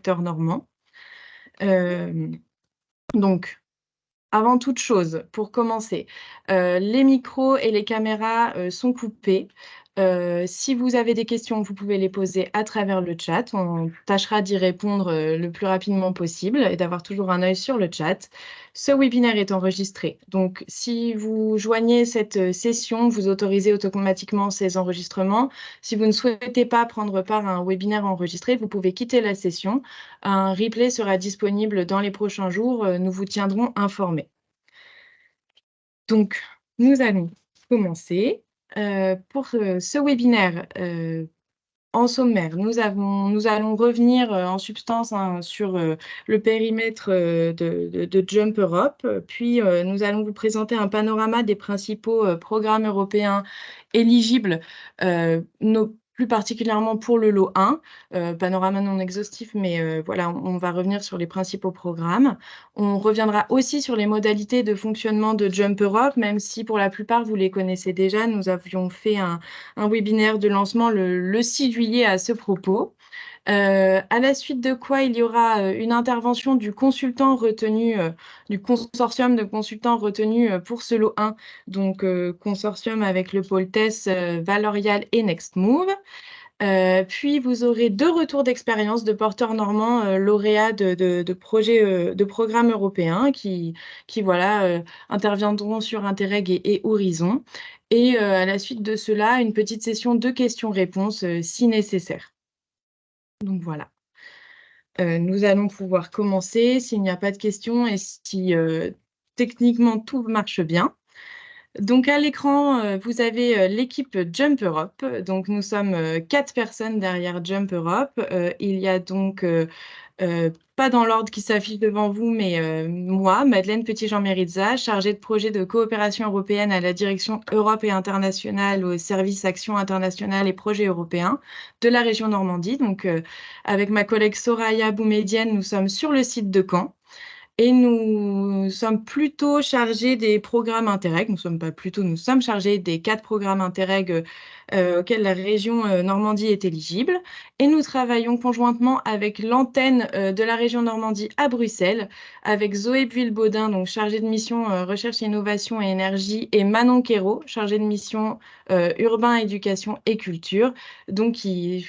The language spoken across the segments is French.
secteur normand. Donc, avant toute chose, pour commencer, les micros et les caméras, sont coupés. Si vous avez des questions, vous pouvez les poser à travers le chat. On tâchera d'y répondre, le plus rapidement possible et d'avoir toujours un œil sur le chat. Ce webinaire est enregistré, donc si vous joignez cette, session, vous autorisez automatiquement ces enregistrements. Si vous ne souhaitez pas prendre part à un webinaire enregistré, vous pouvez quitter la session. Un replay sera disponible dans les prochains jours, nous vous tiendrons informés. Donc, nous allons commencer. Pour ce webinaire, en sommaire, nous allons revenir en substance sur le périmètre de Jump Europe. Puis, nous allons vous présenter un panorama des principaux programmes européens éligibles, plus particulièrement pour le lot 1. Panorama non exhaustif, mais voilà, on va revenir sur les principaux programmes. On reviendra aussi sur les modalités de fonctionnement de Jump Europe, même si pour la plupart, vous les connaissez déjà. Nous avions fait un webinaire de lancement le 6 juillet à ce propos. À la suite de quoi, il y aura une intervention du consultant retenu, du consortium de consultants retenu pour ce lot 1, donc consortium avec le pôle TES, Valorial et Nextmove. Puis vous aurez 2 retours d'expérience de porteurs normands lauréats de projets, de programmes européens qui voilà, interviendront sur Interreg et Horizon. Et à la suite de cela, une petite session de questions-réponses si nécessaire. Donc voilà. Nous allons pouvoir commencer s'il n'y a pas de questions et si techniquement tout marche bien. Donc à l'écran, vous avez l'équipe Jump Europe. Donc nous sommes 4 personnes derrière Jump Europe. Il y a donc, pas dans l'ordre qui s'affiche devant vous, mais moi, Madeleine Petit-Jean-Mérizza, chargée de projet de coopération européenne à la direction Europe et internationale au service Action internationale et projets européens de la région Normandie. Donc avec ma collègue Soraya Boumedienne, nous sommes sur le site de Caen. Et nous sommes plutôt chargés des programmes Interreg. Nous sommes chargés des 4 programmes Interreg auxquels la région Normandie est éligible. Et nous travaillons conjointement avec l'antenne de la région Normandie à Bruxelles, avec Zoé Buil-Baudin, donc chargée de mission recherche, innovation et énergie, et Manon Quérault, chargée de mission urbain, éducation et culture, donc qui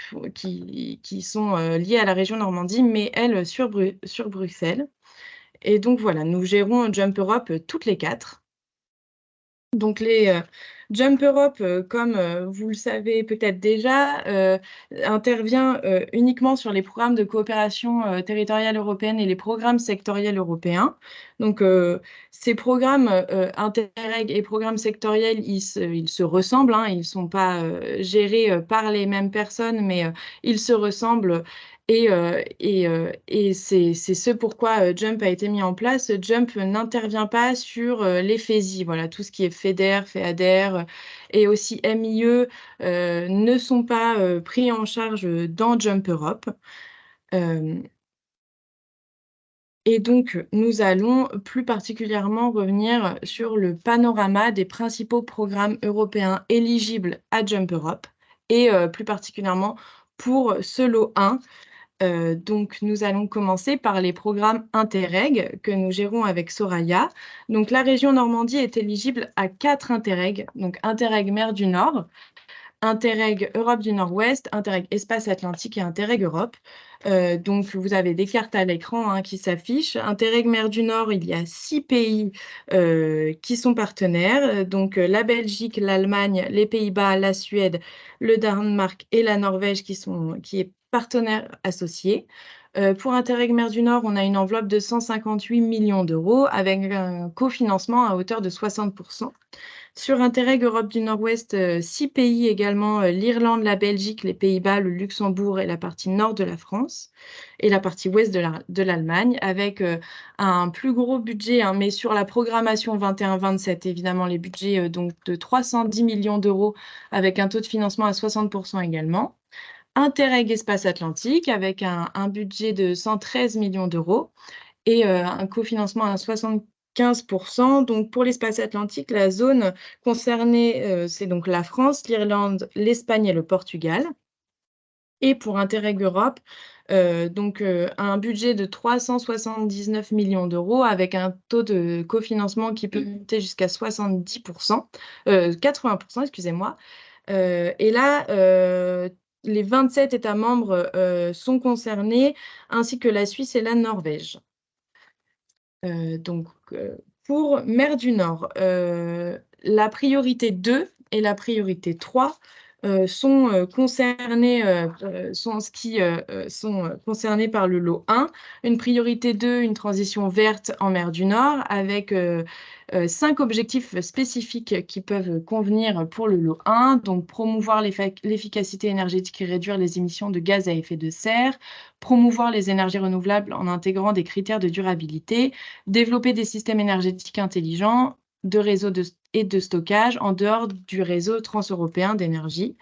sont liées à la région Normandie, mais elles sur Bruxelles. Et donc voilà, nous gérons Jump Europe toutes les 4. Donc les Jump Europe, comme vous le savez peut-être déjà, intervient uniquement sur les programmes de coopération territoriale européenne et les programmes sectoriels européens. Donc ces programmes Interreg et programmes sectoriels, ils se ressemblent, hein, ils ne sont pas gérés par les mêmes personnes, mais ils se ressemblent. Et c'est ce pourquoi Jump a été mis en place. Jump n'intervient pas sur les FESI, voilà, tout ce qui est FEDER, FEADER et aussi MIE ne sont pas pris en charge dans Jump Europe. Et donc, nous allons plus particulièrement revenir sur le panorama des principaux programmes européens éligibles à Jump Europe et plus particulièrement pour ce lot 1. Donc, nous allons commencer par les programmes Interreg que nous gérons avec Soraya. Donc, la région Normandie est éligible à 4 Interreg. Donc, Interreg Mer du Nord, Interreg Europe du Nord-Ouest, Interreg Espace Atlantique et Interreg Europe. Donc, vous avez des cartes à l'écran hein, qui s'affichent. Interreg Mer du Nord, il y a 6 pays qui sont partenaires. Donc, la Belgique, l'Allemagne, les Pays-Bas, la Suède, le Danemark et la Norvège qui est partenaire associé. Pour Interreg Mer du Nord, on a une enveloppe de 158 millions d'euros avec un cofinancement à hauteur de 60%. Sur Interreg Europe du Nord-Ouest, 6 pays également, l'Irlande, la Belgique, les Pays-Bas, le Luxembourg et la partie nord de la France et la partie ouest de l'Allemagne, avec un plus gros budget, hein, mais sur la programmation 21-27, évidemment, les budgets donc de 310 millions d'euros avec un taux de financement à 60% également. Interreg Espace Atlantique avec un budget de 113 millions d'euros et un cofinancement à 75%. Donc, pour l'espace atlantique, la zone concernée, c'est donc la France, l'Irlande, l'Espagne et le Portugal. Et pour Interreg Europe, un budget de 379 millions d'euros avec un taux de cofinancement qui peut monter jusqu'à 70%, 80%, excusez-moi. Et là, les 27 États membres sont concernés, ainsi que la Suisse et la Norvège. Donc, pour Mer du Nord, la priorité 2 et la priorité 3 sont concernés, sont concernés par le lot 1. Une priorité 2, une transition verte en mer du Nord, avec 5 objectifs spécifiques qui peuvent convenir pour le lot 1. Donc, promouvoir l'efficacité énergétique et réduire les émissions de gaz à effet de serre, promouvoir les énergies renouvelables en intégrant des critères de durabilité, développer des systèmes énergétiques intelligents, de réseaux et de stockage en dehors du réseau transeuropéen d'énergie,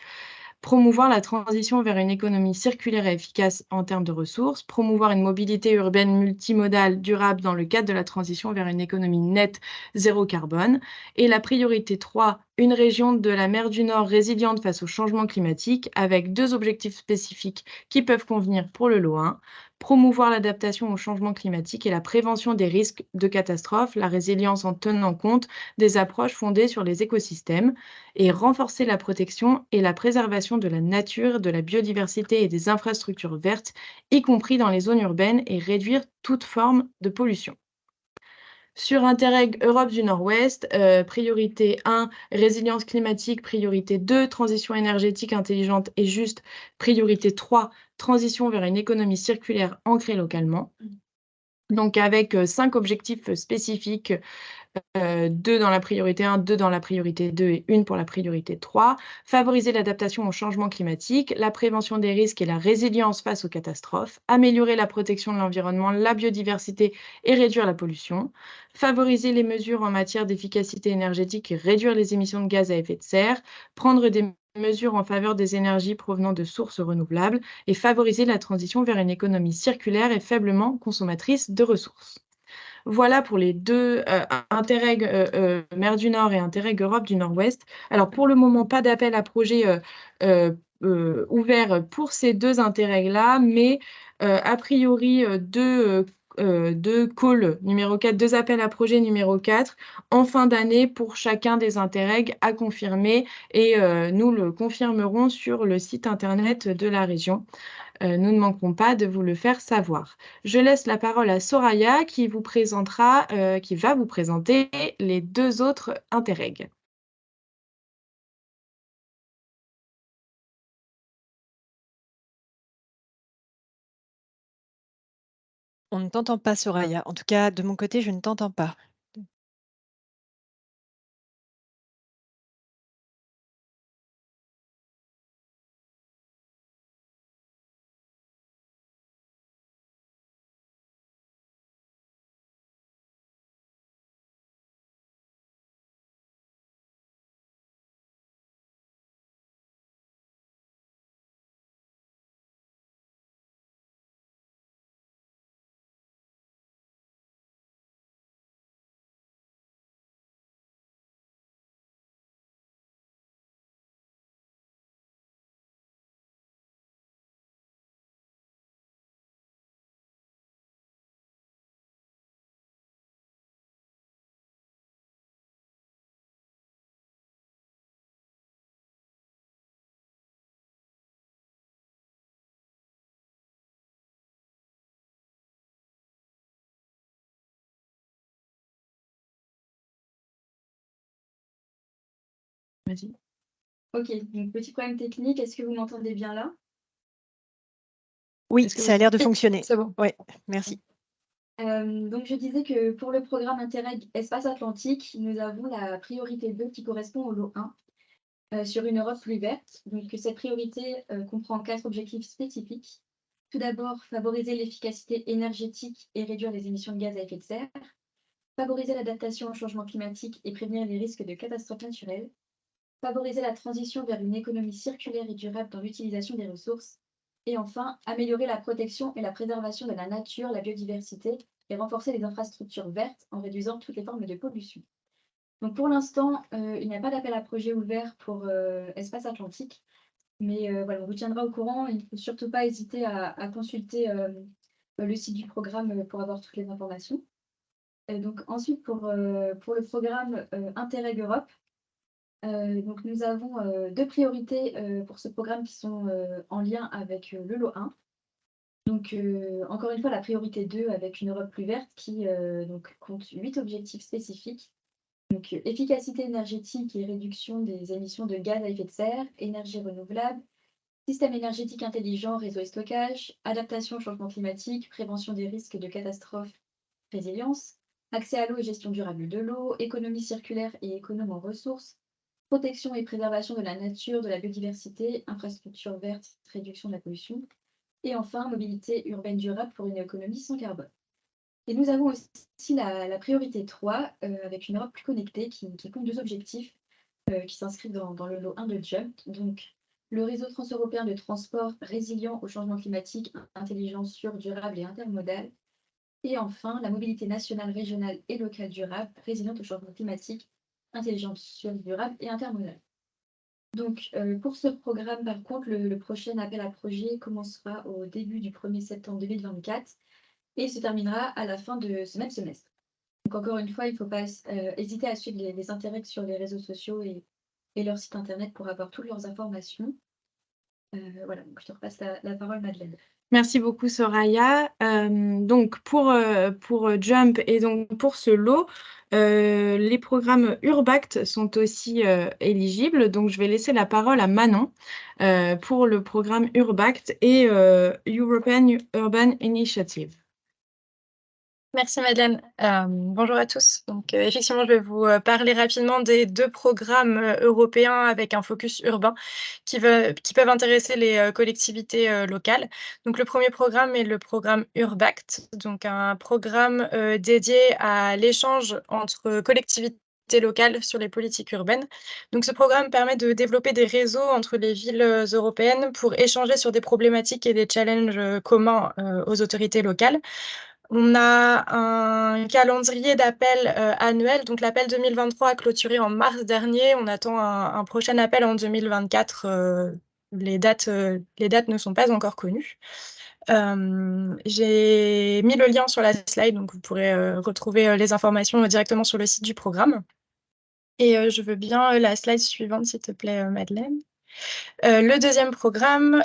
promouvoir la transition vers une économie circulaire et efficace en termes de ressources, promouvoir une mobilité urbaine multimodale durable dans le cadre de la transition vers une économie nette zéro carbone. Et la priorité 3, une région de la mer du Nord résiliente face au changement climatique, avec 2 objectifs spécifiques qui peuvent convenir pour le lot 1, promouvoir l'adaptation au changement climatique et la prévention des risques de catastrophes, la résilience en tenant compte des approches fondées sur les écosystèmes, et renforcer la protection et la préservation de la nature, de la biodiversité et des infrastructures vertes, y compris dans les zones urbaines, et réduire toute forme de pollution. Sur Interreg Europe du Nord-Ouest, priorité 1, résilience climatique, priorité 2, transition énergétique intelligente et juste, priorité 3, transition vers une économie circulaire ancrée localement. Donc avec 5 objectifs spécifiques, 2 dans la priorité 1, 2 dans la priorité 2 et 1 pour la priorité 3. Favoriser l'adaptation au changement climatique, la prévention des risques et la résilience face aux catastrophes. Améliorer la protection de l'environnement, la biodiversité et réduire la pollution. Favoriser les mesures en matière d'efficacité énergétique et réduire les émissions de gaz à effet de serre. Prendre des mesures en faveur des énergies provenant de sources renouvelables et favoriser la transition vers une économie circulaire et faiblement consommatrice de ressources. Voilà pour les 2 Interreg mer du Nord et Interreg Europe du Nord-Ouest. Alors pour le moment, pas d'appel à projet ouvert pour ces 2 Interreg-là, mais a priori 2 calls numéro 4, 2 appels à projet numéro 4 en fin d'année pour chacun des Interreg à confirmer, et nous le confirmerons sur le site internet de la région. Nous ne manquerons pas de vous le faire savoir. Je laisse la parole à Soraya qui va vous présenter les 2 autres Interreg. On ne t'entend pas, Soraya. En tout cas, de mon côté, je ne t'entends pas. Vas-y. Ok, donc petit problème technique, est-ce que vous m'entendez bien là? Oui, Est-ce que ça a l'air de Oui, fonctionner. c'est bon. Oui, merci. Donc je disais que pour le programme Interreg Espace Atlantique, nous avons la priorité 2 qui correspond au lot 1 sur une Europe plus verte. Donc cette priorité comprend 4 objectifs spécifiques. Tout d'abord, favoriser l'efficacité énergétique et réduire les émissions de gaz à effet de serre. Favoriser l'adaptation au changement climatique et prévenir les risques de catastrophes naturelles. Favoriser la transition vers une économie circulaire et durable dans l'utilisation des ressources. Et enfin, améliorer la protection et la préservation de la nature, la biodiversité et renforcer les infrastructures vertes en réduisant toutes les formes de pollution. Donc pour l'instant, il n'y a pas d'appel à projet ouvert pour Espace Atlantique. Mais voilà, on vous tiendra au courant. Il ne faut surtout pas hésiter à consulter le site du programme pour avoir toutes les informations. Donc ensuite, pour le programme Interreg Europe, donc nous avons 2 priorités pour ce programme qui sont en lien avec le lot 1. Donc encore une fois, la priorité 2 avec une Europe plus verte qui donc compte 8 objectifs spécifiques. Donc efficacité énergétique et réduction des émissions de gaz à effet de serre, énergie renouvelable, système énergétique intelligent, réseau et stockage, adaptation au changement climatique, prévention des risques de catastrophes, résilience, accès à l'eau et gestion durable de l'eau, économie circulaire et économe en ressources, protection et préservation de la nature, de la biodiversité, infrastructures vertes, réduction de la pollution, et enfin mobilité urbaine durable pour une économie sans carbone. Et nous avons aussi la priorité 3 avec une Europe plus connectée qui compte 2 objectifs qui s'inscrivent dans le lot 1 de JUMP. Donc, le réseau transeuropéen de transport résilient au changement climatique, intelligent, sûr, durable et intermodal. Et enfin, la mobilité nationale, régionale et locale durable, résiliente au changement climatique, intelligente, sûre, durable et intermodale. Donc, pour ce programme, par contre, le prochain appel à projet commencera au début du 1er septembre 2024 et se terminera à la fin de ce même semestre. Donc, encore une fois, il ne faut pas hésiter à suivre les intérêts sur les réseaux sociaux et leur site internet pour avoir toutes leurs informations. Voilà, donc je te repasse la parole, Madeleine. Merci beaucoup, Soraya. Donc, pour Jump et donc pour ce lot, les programmes Urbact sont aussi éligibles. Donc, je vais laisser la parole à Manon pour le programme Urbact et European Urban Initiative. Merci Madeleine. Bonjour à tous. Donc, effectivement, je vais vous parler rapidement des 2 programmes européens avec un focus urbain qui peuvent intéresser les collectivités locales. Donc, le premier programme est le programme Urbact, donc un programme dédié à l'échange entre collectivités locales sur les politiques urbaines. Donc, ce programme permet de développer des réseaux entre les villes européennes pour échanger sur des problématiques et des challenges communs aux autorités locales. On a un calendrier d'appels annuel. Donc l'appel 2023 a clôturé en mars dernier. On attend un prochain appel en 2024. Les dates ne sont pas encore connues. J'ai mis le lien sur la slide, donc vous pourrez retrouver les informations directement sur le site du programme. Et je veux bien la slide suivante, s'il te plaît, Madeleine. Le deuxième programme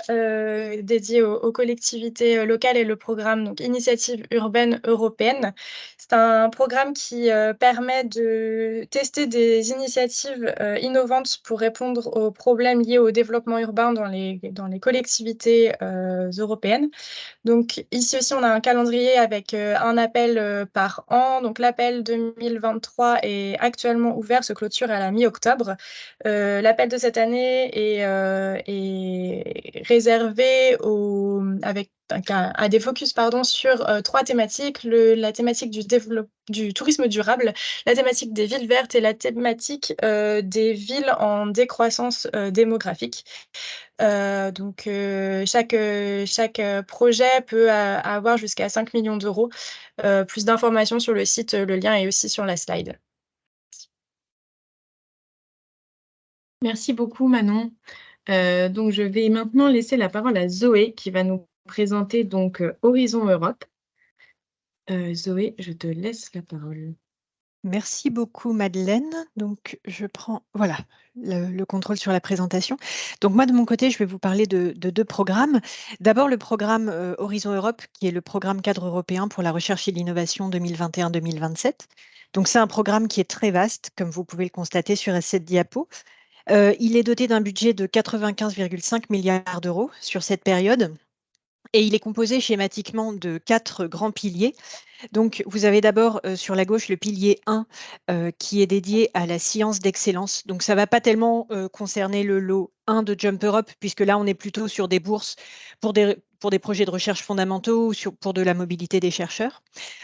dédié aux collectivités locales est le programme donc, Initiative urbaine européenne. C'est un programme qui permet de tester des initiatives innovantes pour répondre aux problèmes liés au développement urbain dans les collectivités européennes. Donc ici aussi, on a un calendrier avec un appel par an. Donc l'appel 2023 est actuellement ouvert, se clôture à la mi-octobre. L'appel de cette année est réservé à des focus sur 3 thématiques, la thématique du tourisme durable, la thématique des villes vertes et la thématique des villes en décroissance démographique. Donc chaque projet peut avoir jusqu'à 5 millions d'euros. Plus d'informations sur le site, le lien est aussi sur la slide. Merci beaucoup, Manon. Donc, je vais maintenant laisser la parole à Zoé qui va nous présenter donc Horizon Europe. Zoé, je te laisse la parole. Merci beaucoup, Madeleine. Donc, je prends voilà, le contrôle sur la présentation. Donc, moi, de mon côté, je vais vous parler de 2 programmes. D'abord, le programme Horizon Europe, qui est le programme cadre européen pour la recherche et l'innovation 2021-2027. Donc, c'est un programme qui est très vaste, comme vous pouvez le constater sur cette diapo. Il est doté d'un budget de 95,5 milliards d'euros sur cette période. Et il est composé schématiquement de 4 grands piliers. Donc, vous avez d'abord sur la gauche le pilier 1 qui est dédié à la science d'excellence. Donc, ça ne va pas tellement concerner le lot 1 de Jump Europe, puisque là, on est plutôt sur des bourses pour des projets de recherche fondamentaux ou pour de la mobilité des chercheurs.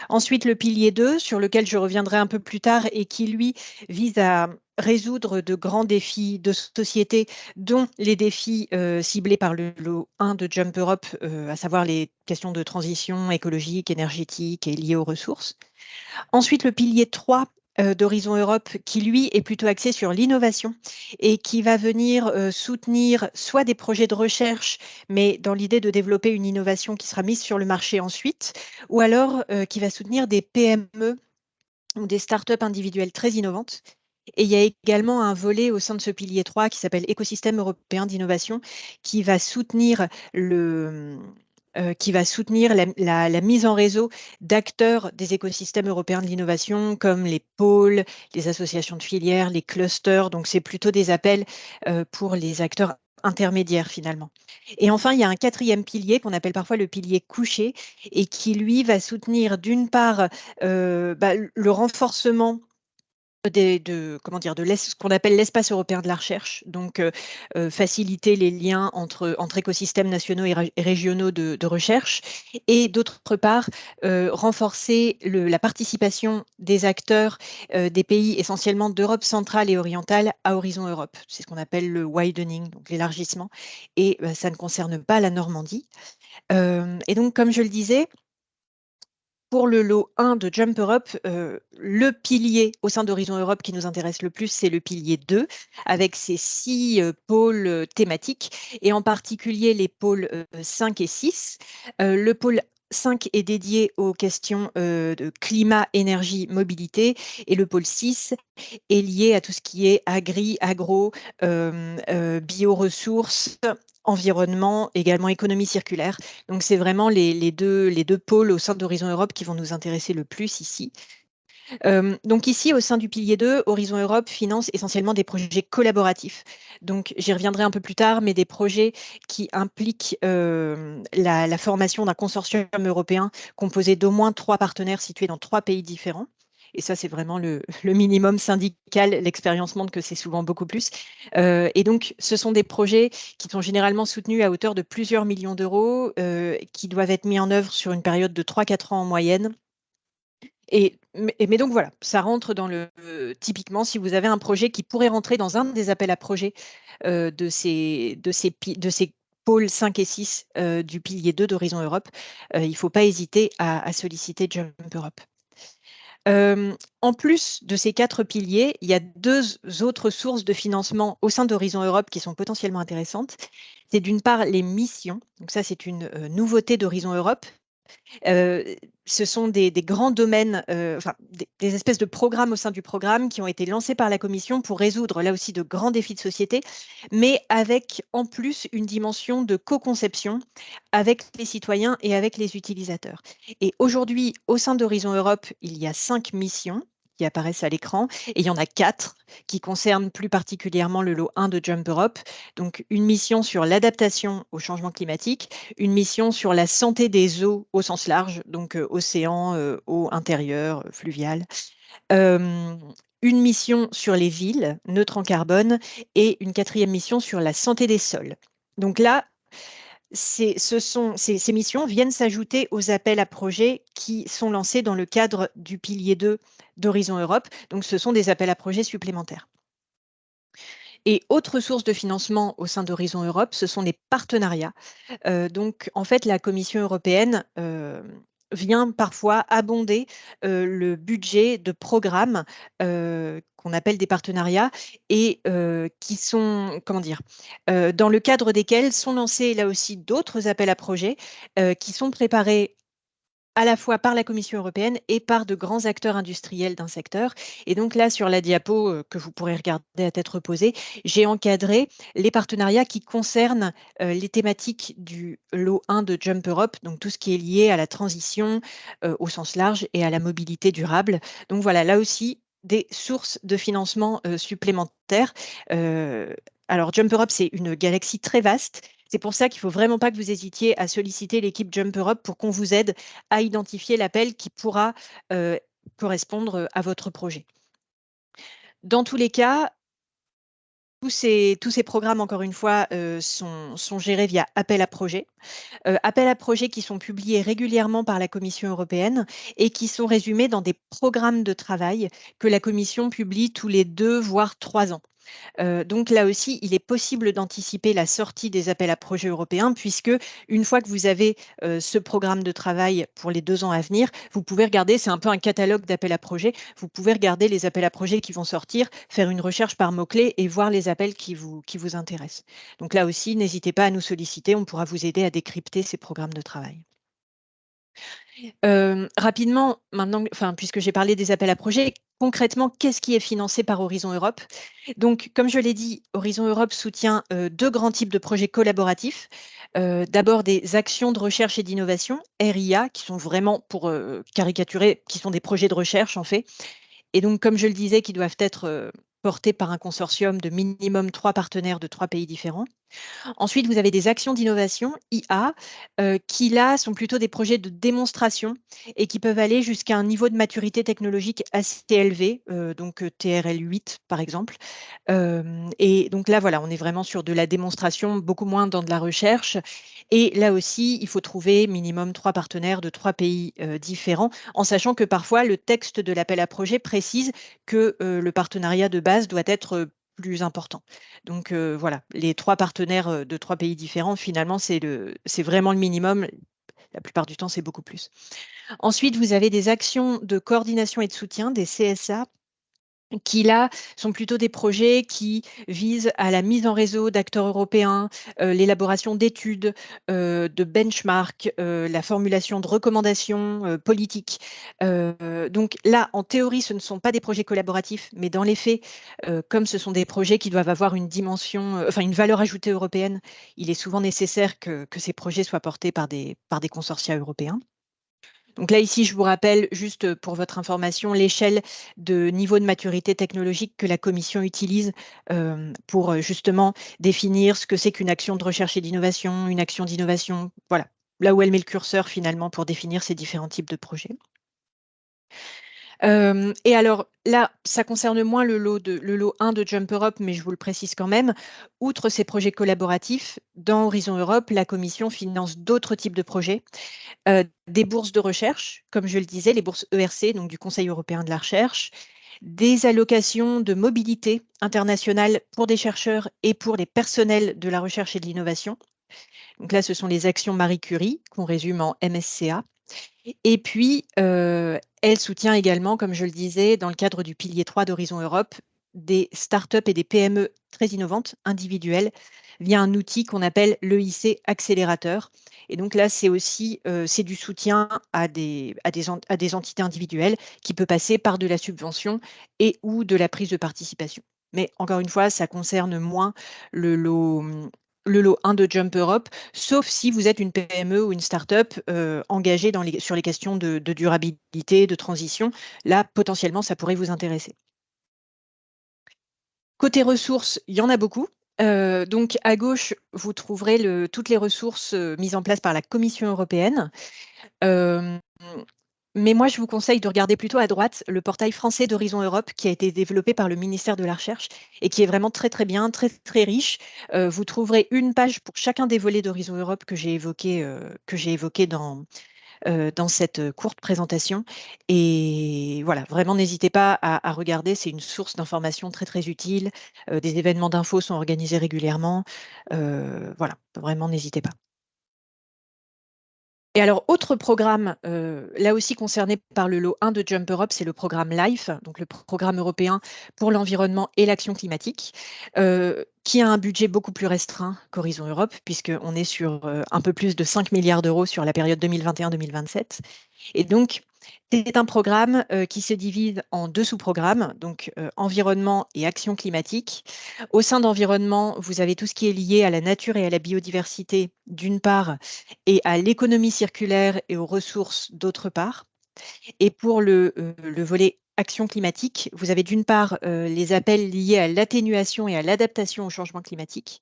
Ensuite, le pilier 2, sur lequel je reviendrai un peu plus tard et qui, lui, vise à résoudre de grands défis de société, dont les défis ciblés par le lot 1 de Jump Europe, à savoir les questions de transition écologique, énergétique et liées aux ressources. Ensuite, le pilier 3 d'Horizon Europe qui, lui, est plutôt axé sur l'innovation et qui va venir soutenir soit des projets de recherche, mais dans l'idée de développer une innovation qui sera mise sur le marché ensuite, ou alors qui va soutenir des PME ou des startups individuelles très innovantes. Et il y a également un volet au sein de ce pilier 3 qui s'appelle Écosystème européen d'innovation qui va soutenir la mise en réseau d'acteurs des écosystèmes européens de l'innovation comme les pôles, les associations de filières, les clusters. Donc, c'est plutôt des appels pour les acteurs intermédiaires finalement. Et enfin, il y a un quatrième pilier qu'on appelle parfois le pilier couché et qui, lui, va soutenir d'une part le renforcement ce qu'on appelle l'espace européen de la recherche, donc faciliter les liens entre écosystèmes nationaux et régionaux de recherche, et d'autre part, renforcer la participation des acteurs des pays essentiellement d'Europe centrale et orientale à Horizon Europe. C'est ce qu'on appelle le widening, donc l'élargissement, et ça ne concerne pas la Normandie. Et donc, comme je le disais, pour le lot 1 de Jump Europe, le pilier au sein d'Horizon Europe qui nous intéresse le plus, c'est le pilier 2, avec ses 6 pôles thématiques, et en particulier les pôles 5 et 6. Le pôle 5 est dédié aux questions de climat, énergie, mobilité, et le pôle 6 est lié à tout ce qui est agro, bioressources, environnement, également économie circulaire. Donc, c'est vraiment les deux pôles au sein d'Horizon Europe qui vont nous intéresser le plus ici. Donc ici, au sein du pilier 2, Horizon Europe finance essentiellement des projets collaboratifs. Donc, j'y reviendrai un peu plus tard, mais des projets qui impliquent la formation d'un consortium européen composé d'au moins 3 partenaires situés dans 3 pays différents. Et ça, c'est vraiment le minimum syndical. L'expérience montre que c'est souvent beaucoup plus. Et donc, ce sont des projets qui sont généralement soutenus à hauteur de plusieurs millions d'euros, qui doivent être mis en œuvre sur une période de 3-4 ans en moyenne. Mais donc voilà, ça rentre dans typiquement, si vous avez un projet qui pourrait rentrer dans un des appels à projets de ces pôles 5 et 6 du pilier 2 d'Horizon Europe, il ne faut pas hésiter à solliciter Jump Europe. En plus de ces 4 piliers, il y a 2 autres sources de financement au sein d'Horizon Europe qui sont potentiellement intéressantes. C'est d'une part les missions. Donc ça, c'est une nouveauté d'Horizon Europe. Ce sont des grands domaines, des espèces de programmes au sein du programme qui ont été lancés par la Commission pour résoudre là aussi de grands défis de société, mais avec en plus une dimension de co-conception avec les citoyens et avec les utilisateurs. Et aujourd'hui, au sein d'Horizon Europe, il y a 5 missions qui apparaissent à l'écran, et il y en a 4 qui concernent plus particulièrement le lot 1 de Jump Europe. Donc, une mission sur l'adaptation au changement climatique, une mission sur la santé des eaux au sens large, donc océan, eau intérieure, fluviale, une mission sur les villes neutres en carbone et une 4e mission sur la santé des sols. Donc là, ces missions viennent s'ajouter aux appels à projets qui sont lancés dans le cadre du pilier 2 d'Horizon Europe. Donc, ce sont des appels à projets supplémentaires. Et autre source de financement au sein d'Horizon Europe, ce sont les partenariats. Donc, en fait, la Commission européenne vient parfois abonder le budget de programmes qu'on appelle des partenariats et qui sont, dans le cadre desquels sont lancés là aussi d'autres appels à projets qui sont préparés à la fois par la Commission européenne et par de grands acteurs industriels d'un secteur. Et donc là, sur la diapo que vous pourrez regarder à tête reposée, j'ai encadré les partenariats qui concernent les thématiques du lot 1 de Jump Europe, donc tout ce qui est lié à la transition au sens large et à la mobilité durable. Donc voilà, là aussi, des sources de financement supplémentaires. Alors, Jump Europe, c'est une galaxie très vaste. C'est pour ça qu'il ne faut vraiment pas que vous hésitiez à solliciter l'équipe Jump Europe pour qu'on vous aide à identifier l'appel qui pourra correspondre à votre projet. Dans tous les cas, tous ces programmes, encore une fois, sont gérés via appel à projet. Appels à projets qui sont publiés régulièrement par la Commission européenne et qui sont résumés dans des programmes de travail que la Commission publie tous les 2 voire 3 ans. Donc là aussi, il est possible d'anticiper la sortie des appels à projets européens, puisque une fois que vous avez ce programme de travail pour les 2 ans à venir, vous pouvez regarder, c'est un peu un catalogue d'appels à projets, vous pouvez regarder les appels à projets qui vont sortir, faire une recherche par mots-clés et voir les appels qui vous intéressent. Donc là aussi, n'hésitez pas à nous solliciter, on pourra vous aider à décrypter ces programmes de travail. Rapidement, maintenant, puisque j'ai parlé des appels à projets, concrètement, qu'est-ce qui est financé par Horizon Europe? Donc, comme je l'ai dit, Horizon Europe soutient 2 grands types de projets collaboratifs. D'abord, des actions de recherche et d'innovation, RIA, qui sont vraiment, pour caricaturer, qui sont des projets de recherche en fait. Et donc, comme je le disais, qui doivent être portés par un consortium de minimum 3 partenaires de 3 pays différents. Ensuite, vous avez des actions d'innovation, IA, qui là sont plutôt des projets de démonstration et qui peuvent aller jusqu'à un niveau de maturité technologique assez élevé, donc TRL 8 par exemple. Et donc là, voilà, on est vraiment sur de la démonstration, beaucoup moins dans de la recherche. Et là aussi, il faut trouver minimum 3 partenaires de 3 pays différents, en sachant que parfois le texte de l'appel à projet précise que le partenariat de base doit être plus important. Donc voilà, les 3 partenaires de 3 pays différents, finalement, c'est vraiment le minimum. La plupart du temps, c'est beaucoup plus. Ensuite, vous avez des actions de coordination et de soutien, des CSA, qui là sont plutôt des projets qui visent à la mise en réseau d'acteurs européens, l'élaboration d'études, de benchmarks, la formulation de recommandations politiques. Donc là, en théorie, ce ne sont pas des projets collaboratifs, mais dans les faits, comme ce sont des projets qui doivent avoir une dimension, une valeur ajoutée européenne, il est souvent nécessaire que ces projets soient portés par des consortia européens. Donc là, ici, je vous rappelle, juste pour votre information, l'échelle de niveau de maturité technologique que la Commission utilise pour justement définir ce que c'est qu'une action de recherche et d'innovation, une action d'innovation, voilà, là où elle met le curseur finalement pour définir ces différents types de projets. Et alors là, ça concerne moins le lot 1 de Jump Europe, mais je vous le précise quand même. Outre ces projets collaboratifs, dans Horizon Europe, la Commission finance d'autres types de projets. Des bourses de recherche, comme je le disais, les bourses ERC, donc du Conseil européen de la recherche, des allocations de mobilité internationale pour des chercheurs et pour les personnels de la recherche et de l'innovation. Donc là, ce sont les actions Marie Curie, qu'on résume en MSCA. Et puis, elle soutient également, comme je le disais, dans le cadre du pilier 3 d'Horizon Europe, des startups et des PME très innovantes, individuelles, via un outil qu'on appelle l'EIC Accélérateur. Et donc là, c'est aussi c'est du soutien à des entités individuelles qui peut passer par de la subvention et ou de la prise de participation. Mais encore une fois, ça concerne moins le lot 1 de Jump Europe, sauf si vous êtes une PME ou une start-up engagée sur les questions de durabilité, de transition. Là, potentiellement, ça pourrait vous intéresser. Côté ressources, il y en a beaucoup. Donc, à gauche, vous trouverez toutes les ressources mises en place par la Commission européenne. Mais moi, je vous conseille de regarder plutôt à droite le portail français d'Horizon Europe qui a été développé par le ministère de la Recherche et qui est vraiment très, très bien, très, très riche. Vous trouverez une page pour chacun des volets d'Horizon Europe que j'ai évoqué dans cette courte présentation. Et voilà, vraiment, n'hésitez pas à regarder. C'est une source d'information très, très utile. Des événements d'infos sont organisés régulièrement. Voilà, vraiment, n'hésitez pas. Et alors, autre programme, là aussi concerné par le lot 1 de Jump Europe, c'est le programme LIFE, donc le programme européen pour l'environnement et l'action climatique, qui a un budget beaucoup plus restreint qu'Horizon Europe, puisqu'on est sur un peu plus de 5 milliards d'euros sur la période 2021-2027. Et donc, c'est un programme qui se divise en 2 sous-programmes, donc environnement et action climatique. Au sein d'environnement, vous avez tout ce qui est lié à la nature et à la biodiversité, d'une part, et à l'économie circulaire et aux ressources, d'autre part. Et pour le volet action climatique, vous avez d'une part les appels liés à l'atténuation et à l'adaptation au changement climatique.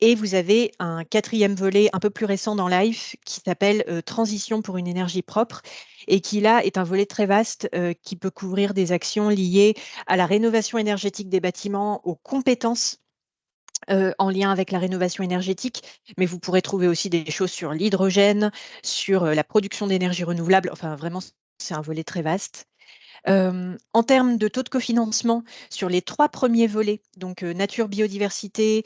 Et vous avez un 4e volet un peu plus récent dans LIFE qui s'appelle Transition pour une énergie propre et qui là est un volet très vaste qui peut couvrir des actions liées à la rénovation énergétique des bâtiments, aux compétences en lien avec la rénovation énergétique, mais vous pourrez trouver aussi des choses sur l'hydrogène, sur la production d'énergie renouvelable. Enfin, vraiment, c'est un volet très vaste. En termes de taux de cofinancement, sur les 3 premiers volets, donc nature, biodiversité,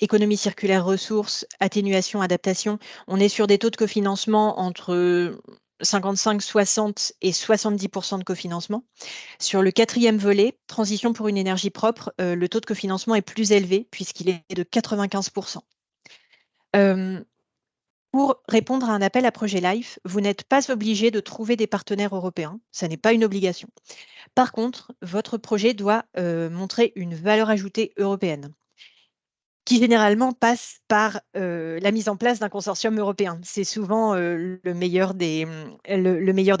économie circulaire, ressources, atténuation, adaptation, on est sur des taux de cofinancement entre 55, 60 et 70% de cofinancement. Sur le 4e volet, transition pour une énergie propre, le taux de cofinancement est plus élevé puisqu'il est de 95%. Pour répondre à un appel à projet LIFE, vous n'êtes pas obligé de trouver des partenaires européens, ça n'est pas une obligation. Par contre, votre projet doit montrer une valeur ajoutée européenne, qui généralement passe par la mise en place d'un consortium européen. C'est souvent le meilleur des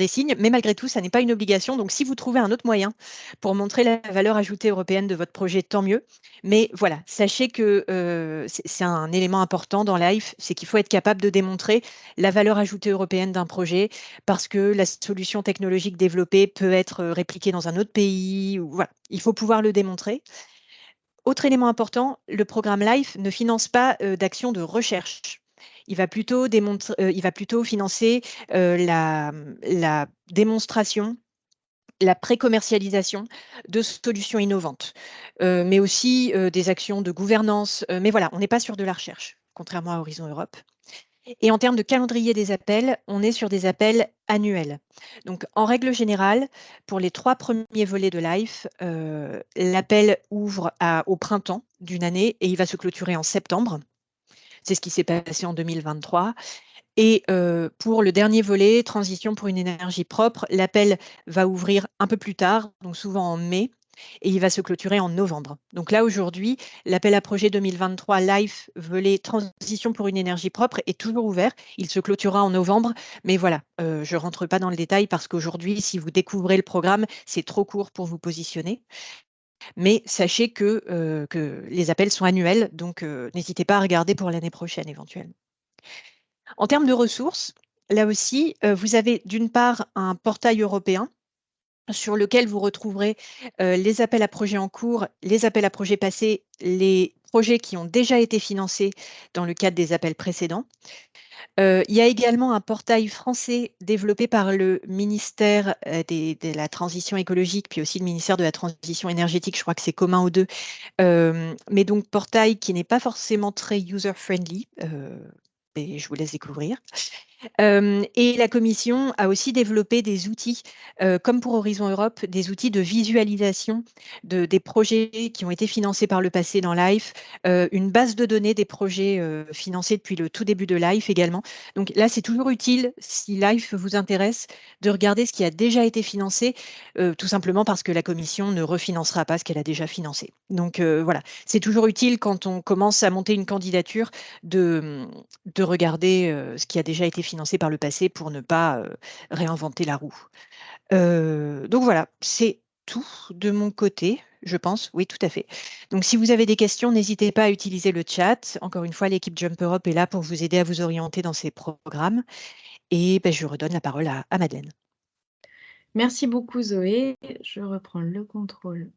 signes, mais malgré tout, ça n'est pas une obligation. Donc, si vous trouvez un autre moyen pour montrer la valeur ajoutée européenne de votre projet, tant mieux. Mais voilà, sachez que c'est un élément important dans LIFE, c'est qu'il faut être capable de démontrer la valeur ajoutée européenne d'un projet parce que la solution technologique développée peut être répliquée dans un autre pays. Ou, voilà, il faut pouvoir le démontrer. Autre élément important, le programme LIFE ne finance pas d'actions de recherche. Il va plutôt financer la démonstration, la pré-commercialisation de solutions innovantes, mais aussi des actions de gouvernance. Mais voilà, on n'est pas sur de la recherche, contrairement à Horizon Europe. Et en termes de calendrier des appels, on est sur des appels annuels. Donc, en règle générale, pour les 3 premiers volets de LIFE, l'appel ouvre au printemps d'une année et il va se clôturer en septembre. C'est ce qui s'est passé en 2023. Et pour le dernier volet, transition pour une énergie propre, l'appel va ouvrir un peu plus tard, donc souvent en mai, et il va se clôturer en novembre. Donc là, aujourd'hui, l'appel à projet 2023 LIFE volet transition pour une énergie propre est toujours ouvert. Il se clôturera en novembre, mais voilà, je ne rentre pas dans le détail parce qu'aujourd'hui, si vous découvrez le programme, c'est trop court pour vous positionner. Mais sachez que les appels sont annuels, donc n'hésitez pas à regarder pour l'année prochaine éventuellement. En termes de ressources, là aussi, vous avez d'une part un portail européen sur lequel vous retrouverez les appels à projets en cours, les appels à projets passés, les projets qui ont déjà été financés dans le cadre des appels précédents. Il y a également un portail français développé par le ministère de la Transition écologique, puis aussi le ministère de la Transition énergétique, je crois que c'est commun aux deux, mais donc portail qui n'est pas forcément très user-friendly, et je vous laisse découvrir. Et la Commission a aussi développé des outils, comme pour Horizon Europe, des outils de visualisation des projets qui ont été financés par le passé dans LIFE, une base de données des projets financés depuis le tout début de LIFE également. Donc là, c'est toujours utile, si LIFE vous intéresse, de regarder ce qui a déjà été financé, tout simplement parce que la Commission ne refinancera pas ce qu'elle a déjà financé. Donc voilà, c'est toujours utile quand on commence à monter une candidature de regarder ce qui a déjà été financé par le passé pour ne pas réinventer la roue. Donc voilà, c'est tout de mon côté, je pense. Oui, tout à fait. Donc si vous avez des questions, n'hésitez pas à utiliser le chat. Encore une fois, l'équipe Jump Europe est là pour vous aider à vous orienter dans ces programmes. Et ben, je redonne la parole à Madeleine. Merci beaucoup Zoé. Je reprends le contrôle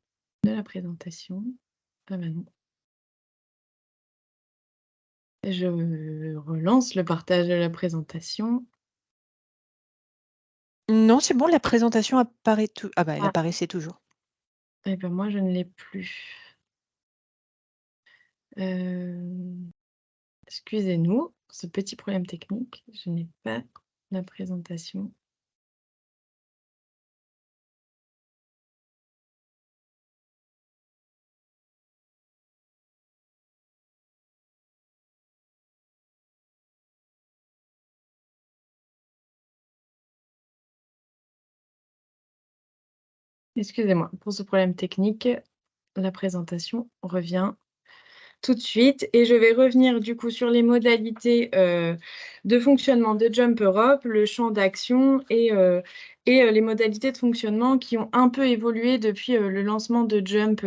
de la présentation. Ah ben non. Je relance le partage de la présentation. Non, c'est bon, la présentation apparaît tout. Ah bah, elle apparaissait toujours. Eh ben moi, je ne l'ai plus. Excusez-nous, ce petit problème technique. Je n'ai pas la présentation. Excusez-moi pour ce problème technique. La présentation revient tout de suite et je vais revenir du coup sur les modalités de fonctionnement de Jump Europe, le champ d'action et les modalités de fonctionnement qui ont un peu évolué depuis le lancement de Jump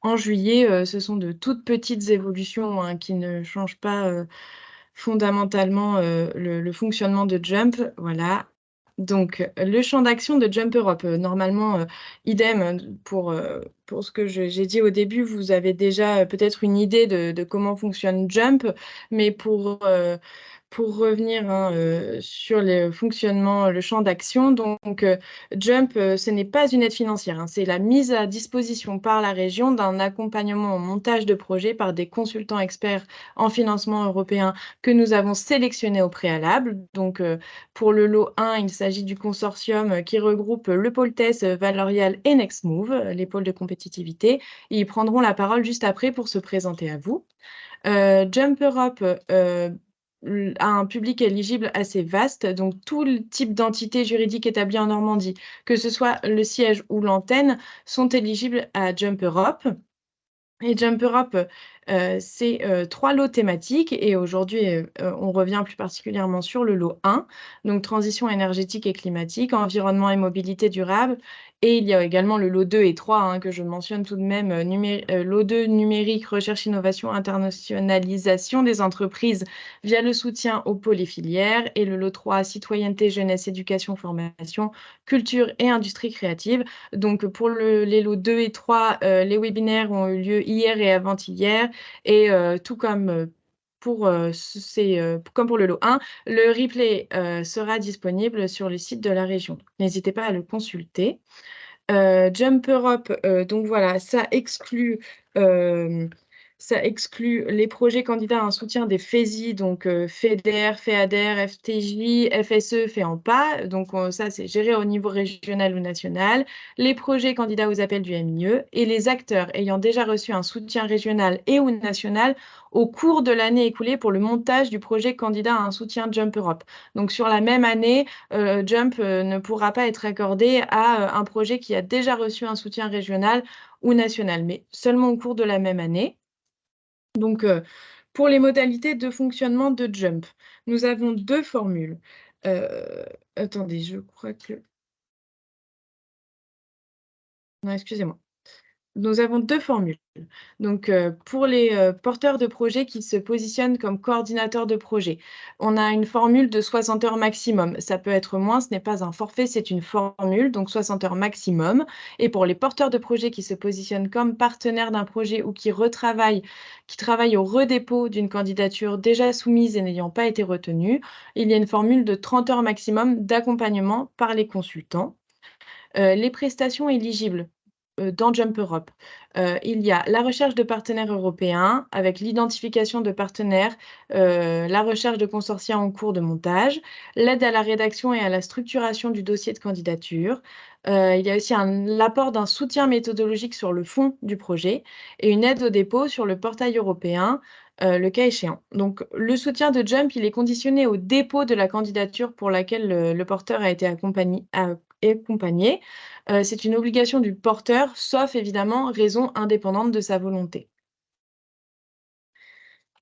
en juillet. Ce sont de toutes petites évolutions hein, qui ne changent pas fondamentalement le fonctionnement de Jump. Voilà. Donc, le champ d'action de Jump Europe, normalement, idem pour ce que j'ai dit au début, vous avez déjà peut-être une idée de comment fonctionne Jump, mais pour pour revenir sur le fonctionnement, le champ d'action, donc JUMP, ce n'est pas une aide financière, c'est la mise à disposition par la région d'un accompagnement au montage de projets par des consultants experts en financement européen que nous avons sélectionnés au préalable. Donc, pour le lot 1, il s'agit du consortium qui regroupe le pôle TES, Valorial et NextMove, les pôles de compétitivité. Ils prendront la parole juste après pour se présenter à vous. JUMP Europe a un public éligible assez vaste, donc tout le type d'entité juridique établie en Normandie, que ce soit le siège ou l'antenne, sont éligibles à JUMP Europe. Et JUMP Europe, c'est 3 lots thématiques et aujourd'hui, on revient plus particulièrement sur le lot 1, donc transition énergétique et climatique, environnement et mobilité durable. Et il y a également le lot 2 et 3 que je mentionne tout de même, lot 2 numérique, recherche, innovation, internationalisation des entreprises via le soutien aux pôles et filières, et le lot 3, citoyenneté, jeunesse, éducation, formation, culture et industrie créative. Donc, pour les lots 2 et 3, les webinaires ont eu lieu hier et avant-hier. Et tout comme pour le lot 1, le replay sera disponible sur le site de la région. N'hésitez pas à le consulter. JUMP Europe, donc voilà, ça exclut les projets candidats à un soutien des FESI, donc FEDER, FEADER, FTJ, FSE, FEAMPA. Donc ça, c'est géré au niveau régional ou national. Les projets candidats aux appels du MIE et les acteurs ayant déjà reçu un soutien régional et ou national au cours de l'année écoulée pour le montage du projet candidat à un soutien JUMP Europe. Donc sur la même année, JUMP ne pourra pas être accordé à un projet qui a déjà reçu un soutien régional ou national, mais seulement au cours de la même année. Donc, pour les modalités de fonctionnement de JUMP, nous avons 2 formules. Attendez, je crois que... Non, excusez-moi. Nous avons 2 formules. Donc, pour les porteurs de projets qui se positionnent comme coordinateurs de projet, on a une formule de 60 heures maximum. Ça peut être moins, ce n'est pas un forfait, c'est une formule, donc 60 heures maximum. Et pour les porteurs de projets qui se positionnent comme partenaires d'un projet ou qui travaillent au redépôt d'une candidature déjà soumise et n'ayant pas été retenue, il y a une formule de 30 heures maximum d'accompagnement par les consultants. Les prestations éligibles dans JUMP Europe. Il y a la recherche de partenaires européens avec l'identification de partenaires, la recherche de consortia en cours de montage, l'aide à la rédaction et à la structuration du dossier de candidature. Il y a aussi l'apport d'un soutien méthodologique sur le fond du projet et une aide au dépôt sur le portail européen, le cas échéant. Donc, le soutien de JUMP, il est conditionné au dépôt de la candidature pour laquelle le porteur a été accompagné. C'est une obligation du porteur, sauf évidemment raison indépendante de sa volonté.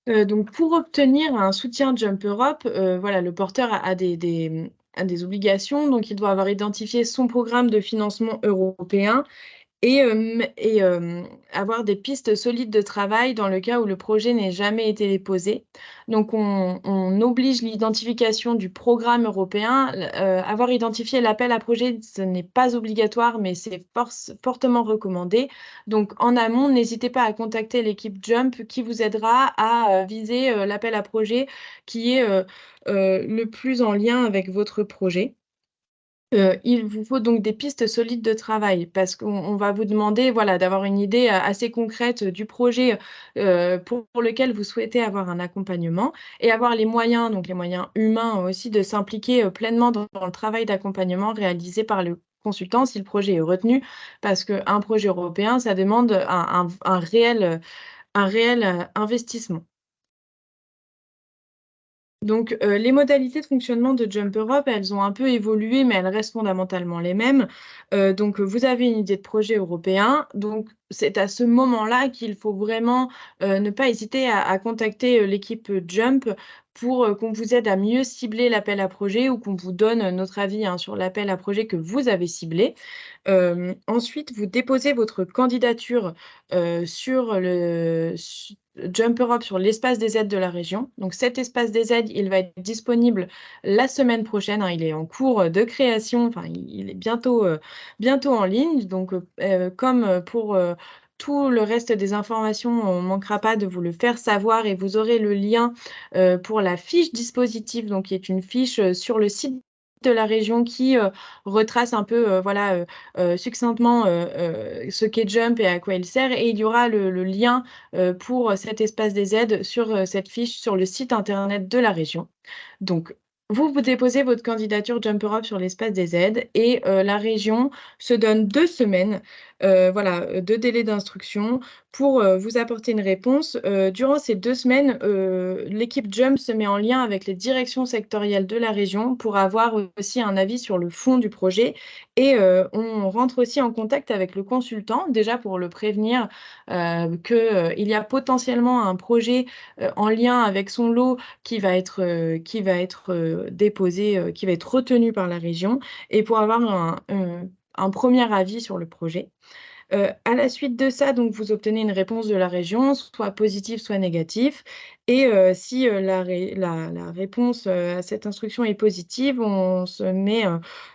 Donc pour obtenir un soutien JUMP Europe, voilà, le porteur a des obligations. Donc il doit avoir identifié son programme de financement européen et avoir des pistes solides de travail dans le cas où le projet n'ait jamais été déposé. Donc on oblige l'identification du programme européen. Avoir identifié l'appel à projet, ce n'est pas obligatoire, mais c'est fortement recommandé. Donc en amont, n'hésitez pas à contacter l'équipe JUMP qui vous aidera à viser l'appel à projet qui est le plus en lien avec votre projet. Il vous faut donc des pistes solides de travail parce qu'on va vous demander, voilà, d'avoir une idée assez concrète du projet pour lequel vous souhaitez avoir un accompagnement et avoir les moyens, donc les moyens humains aussi, de s'impliquer pleinement dans le travail d'accompagnement réalisé par le consultant si le projet est retenu, parce qu'un projet européen, ça demande un réel investissement. Donc, les modalités de fonctionnement de JUMP Europe, elles ont un peu évolué, mais elles restent fondamentalement les mêmes. Donc, vous avez une idée de projet européen. Donc, c'est à ce moment-là qu'il faut vraiment ne pas hésiter à contacter l'équipe JUMP pour qu'on vous aide à mieux cibler l'appel à projet ou qu'on vous donne notre avis sur l'appel à projet que vous avez ciblé. Ensuite, vous déposez votre candidature sur JUMP Europe sur l'espace des aides de la région. Donc cet espace des aides, il va être disponible la semaine prochaine. Il est en cours de création, enfin il est bientôt en ligne. Donc comme pour tout le reste des informations, on ne manquera pas de vous le faire savoir et vous aurez le lien pour la fiche dispositif, donc qui est une fiche sur le site de la région qui retrace un peu voilà, succinctement ce qu'est Jump et à quoi il sert. Et il y aura le lien pour cet espace des aides sur cette fiche sur le site internet de la région. Donc, vous déposez votre candidature Jump Europe sur l'espace des aides et la région se donne 2 semaines, voilà, de délai d'instruction pour vous apporter une réponse. Durant ces 2 semaines, l'équipe Jump se met en lien avec les directions sectorielles de la région pour avoir aussi un avis sur le fond du projet et on rentre aussi en contact avec le consultant, déjà pour le prévenir qu'il y a potentiellement un projet en lien avec son lot qui va être déposé, qui va être retenu par la région et pour avoir un premier avis sur le projet. À la suite de ça, donc vous obtenez une réponse de la région, soit positive, soit négative et si la réponse à cette instruction est positive, on se met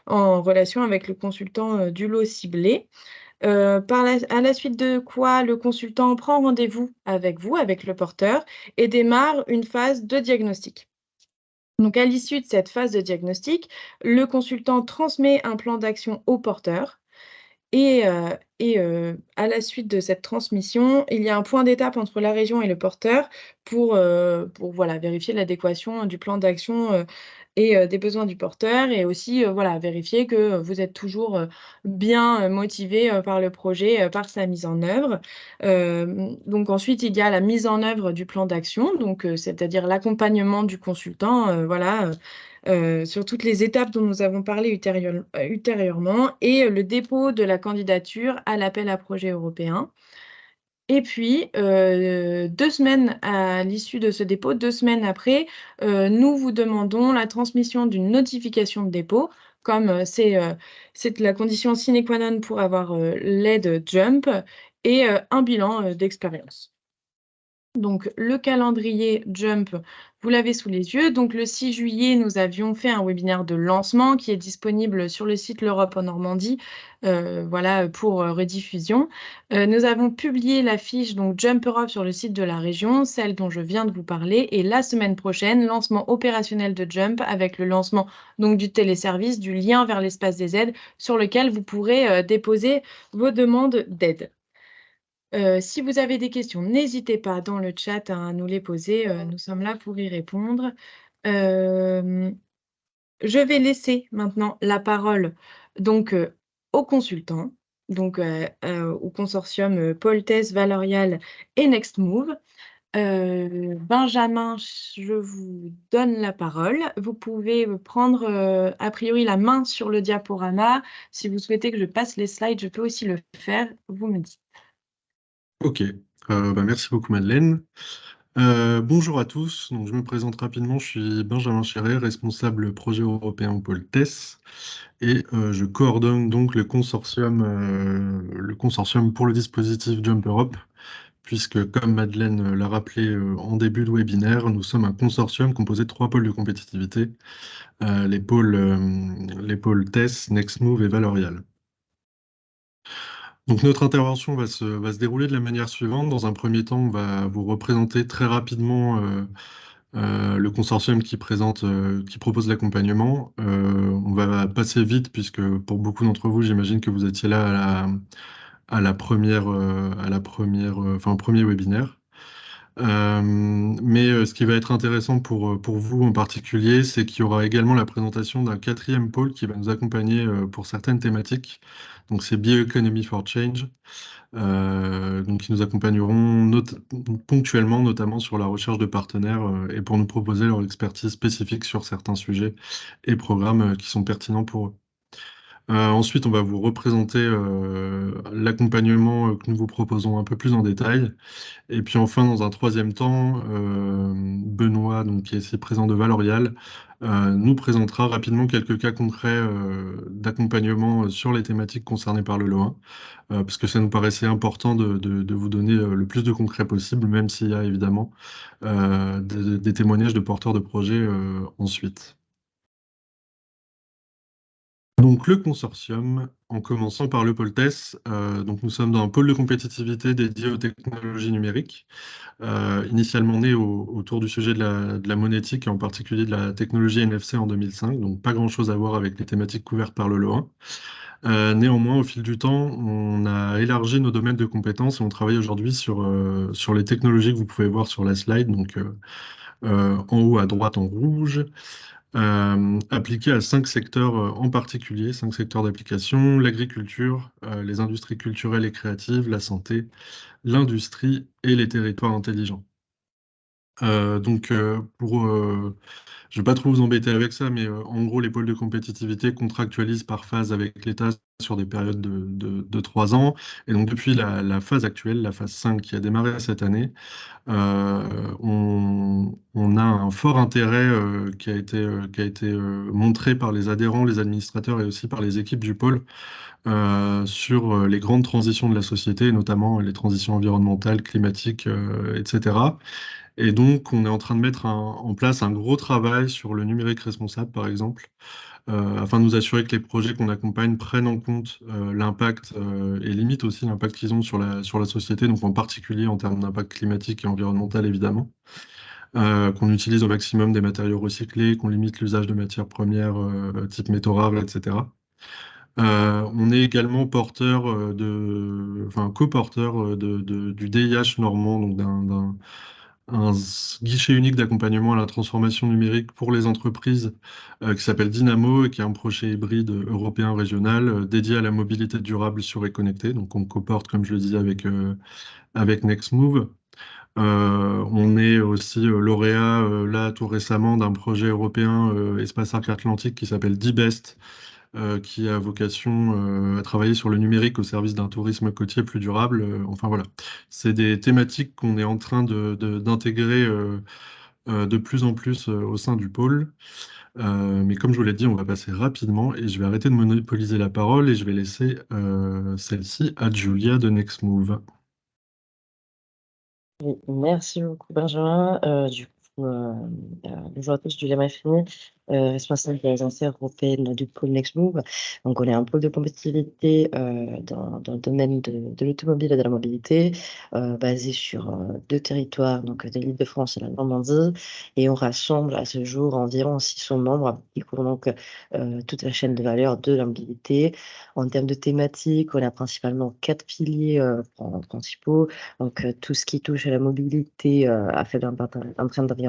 en relation avec le consultant du lot ciblé. À la suite de quoi, le consultant prend rendez-vous avec vous, avec le porteur et démarre une phase de diagnostic. Donc, à l'issue de cette phase de diagnostic, le consultant transmet un plan d'action au porteur et à la suite de cette transmission, il y a un point d'étape entre la région et le porteur pour voilà, vérifier l'adéquation du plan d'action, et des besoins du porteur et aussi, voilà, vérifier que vous êtes toujours, bien, motivé, par le projet, par sa mise en œuvre. Donc ensuite, il y a la mise en œuvre du plan d'action, donc c'est-à-dire l'accompagnement du consultant, voilà, sur toutes les étapes dont nous avons parlé ultérieurement et le dépôt de la candidature à l'appel à projet européen. Et puis, 2 semaines à l'issue de ce dépôt, 2 semaines après, nous vous demandons la transmission d'une notification de dépôt, comme, c'est la condition sine qua non pour avoir, l'aide Jump et un bilan, d'expérience. Donc le calendrier Jump, vous l'avez sous les yeux. Donc le 6 juillet, nous avions fait un webinaire de lancement qui est disponible sur le site L'Europe en Normandie, voilà, pour rediffusion. Nous avons publié la fiche donc Jump Europe sur le site de la région, celle dont je viens de vous parler. Et la semaine prochaine, lancement opérationnel de Jump avec le lancement donc du téléservice, du lien vers l'espace des aides sur lequel vous pourrez déposer vos demandes d'aide. Si vous avez des questions, n'hésitez pas dans le chat à nous les poser, nous sommes là pour y répondre. Je vais laisser maintenant la parole donc, aux consultants, donc, au consortium, Poltès, Valorial et Nextmove. Benjamin, je vous donne la parole. Vous pouvez, prendre, a priori la main sur le diaporama. Si vous souhaitez que je passe les slides, je peux aussi le faire, vous me dites. Ok, merci beaucoup Madeleine. Bonjour à tous, donc, je me présente rapidement, je suis Benjamin Chéret, responsable projet européen au pôle TESS et je coordonne donc le consortium pour le dispositif Jump Europe, puisque comme Madeleine l'a rappelé en début de webinaire, nous sommes un consortium composé de 3 pôles de compétitivité, les pôles TESS, Nextmove et Valorial. Donc notre intervention va se dérouler de la manière suivante. Dans un premier temps, on va vous représenter très rapidement le consortium qui propose l'accompagnement. On va passer vite puisque pour beaucoup d'entre vous, j'imagine que vous étiez là au premier webinaire. Mais ce qui va être intéressant pour vous en particulier, c'est qu'il y aura également la présentation d'un 4e pôle qui va nous accompagner pour certaines thématiques. Donc c'est Bioeconomy for Change, donc qui nous accompagneront ponctuellement, notamment sur la recherche de partenaires et pour nous proposer leur expertise spécifique sur certains sujets et programmes qui sont pertinents pour eux. Ensuite, on va vous représenter l'accompagnement que nous vous proposons un peu plus en détail. Et puis enfin, dans un 3e temps, Benoît, donc, qui est ici présent de Valorial, nous présentera rapidement quelques cas concrets d'accompagnement sur les thématiques concernées par le lot 1, parce que ça nous paraissait important de vous donner le plus de concret possible, même s'il y a évidemment des témoignages de porteurs de projets ensuite. Donc le consortium, en commençant par le pôle TESS, donc nous sommes dans un pôle de compétitivité dédié aux technologies numériques, initialement né autour du sujet de la monétique et en particulier de la technologie NFC en 2005, donc pas grand-chose à voir avec les thématiques couvertes par le lot 1. Néanmoins, au fil du temps, on a élargi nos domaines de compétences et on travaille aujourd'hui sur les technologies que vous pouvez voir sur la slide, donc en haut à droite en rouge, appliquées à 5 secteurs en particulier, 5 secteurs d'application: l'agriculture, les industries culturelles et créatives, la santé, l'industrie et les territoires intelligents. Je ne vais pas trop vous embêter avec ça, mais en gros, les pôles de compétitivité contractualisent par phase avec l'État sur des périodes de 3 ans. Et donc, depuis la phase actuelle, la phase 5 qui a démarré cette année, on a un fort intérêt qui a été montré par les adhérents, les administrateurs et aussi par les équipes du pôle sur les grandes transitions de la société, notamment les transitions environnementales, climatiques, etc. Et donc, on est en train de mettre en place un gros travail sur le numérique responsable, par exemple, afin de nous assurer que les projets qu'on accompagne prennent en compte l'impact et limitent aussi l'impact qu'ils ont sur la société, donc en particulier en termes d'impact climatique et environnemental, évidemment. Qu'on utilise au maximum des matériaux recyclés, qu'on limite l'usage de matières premières type métaux rares, etc. On est également porteur coporteur du DIH normand, donc un guichet unique d'accompagnement à la transformation numérique pour les entreprises qui s'appelle Dynamo et qui est un projet hybride européen régional dédié à la mobilité durable, sûre et connectée. Donc on coporte, comme je le disais, avec Nextmove. On est aussi lauréat, là, tout récemment, d'un projet européen Espace Arc Atlantique qui s'appelle D-Best, qui a vocation à travailler sur le numérique au service d'un tourisme côtier plus durable. Enfin voilà, c'est des thématiques qu'on est en train d'intégrer de plus en plus au sein du pôle. Mais comme je vous l'ai dit, on va passer rapidement et je vais arrêter de monopoliser la parole et je vais laisser celle-ci à Julia de Nextmove. Oui, merci beaucoup, Benjamin. Bonjour à tous, Julia Maffini, responsable des affaires européennes du pôle Nextmove. Donc, on est un pôle de compétitivité dans le domaine de l'automobile et de la mobilité, basé sur 2 territoires, donc de l'Île-de-France et la Normandie. Et on rassemble à ce jour environ 600 membres qui couvrent donc toute la chaîne de valeur de la mobilité. En termes de thématiques, on a principalement 4 piliers principaux. Donc, tout ce qui touche à la mobilité à faible empreinte environnementale,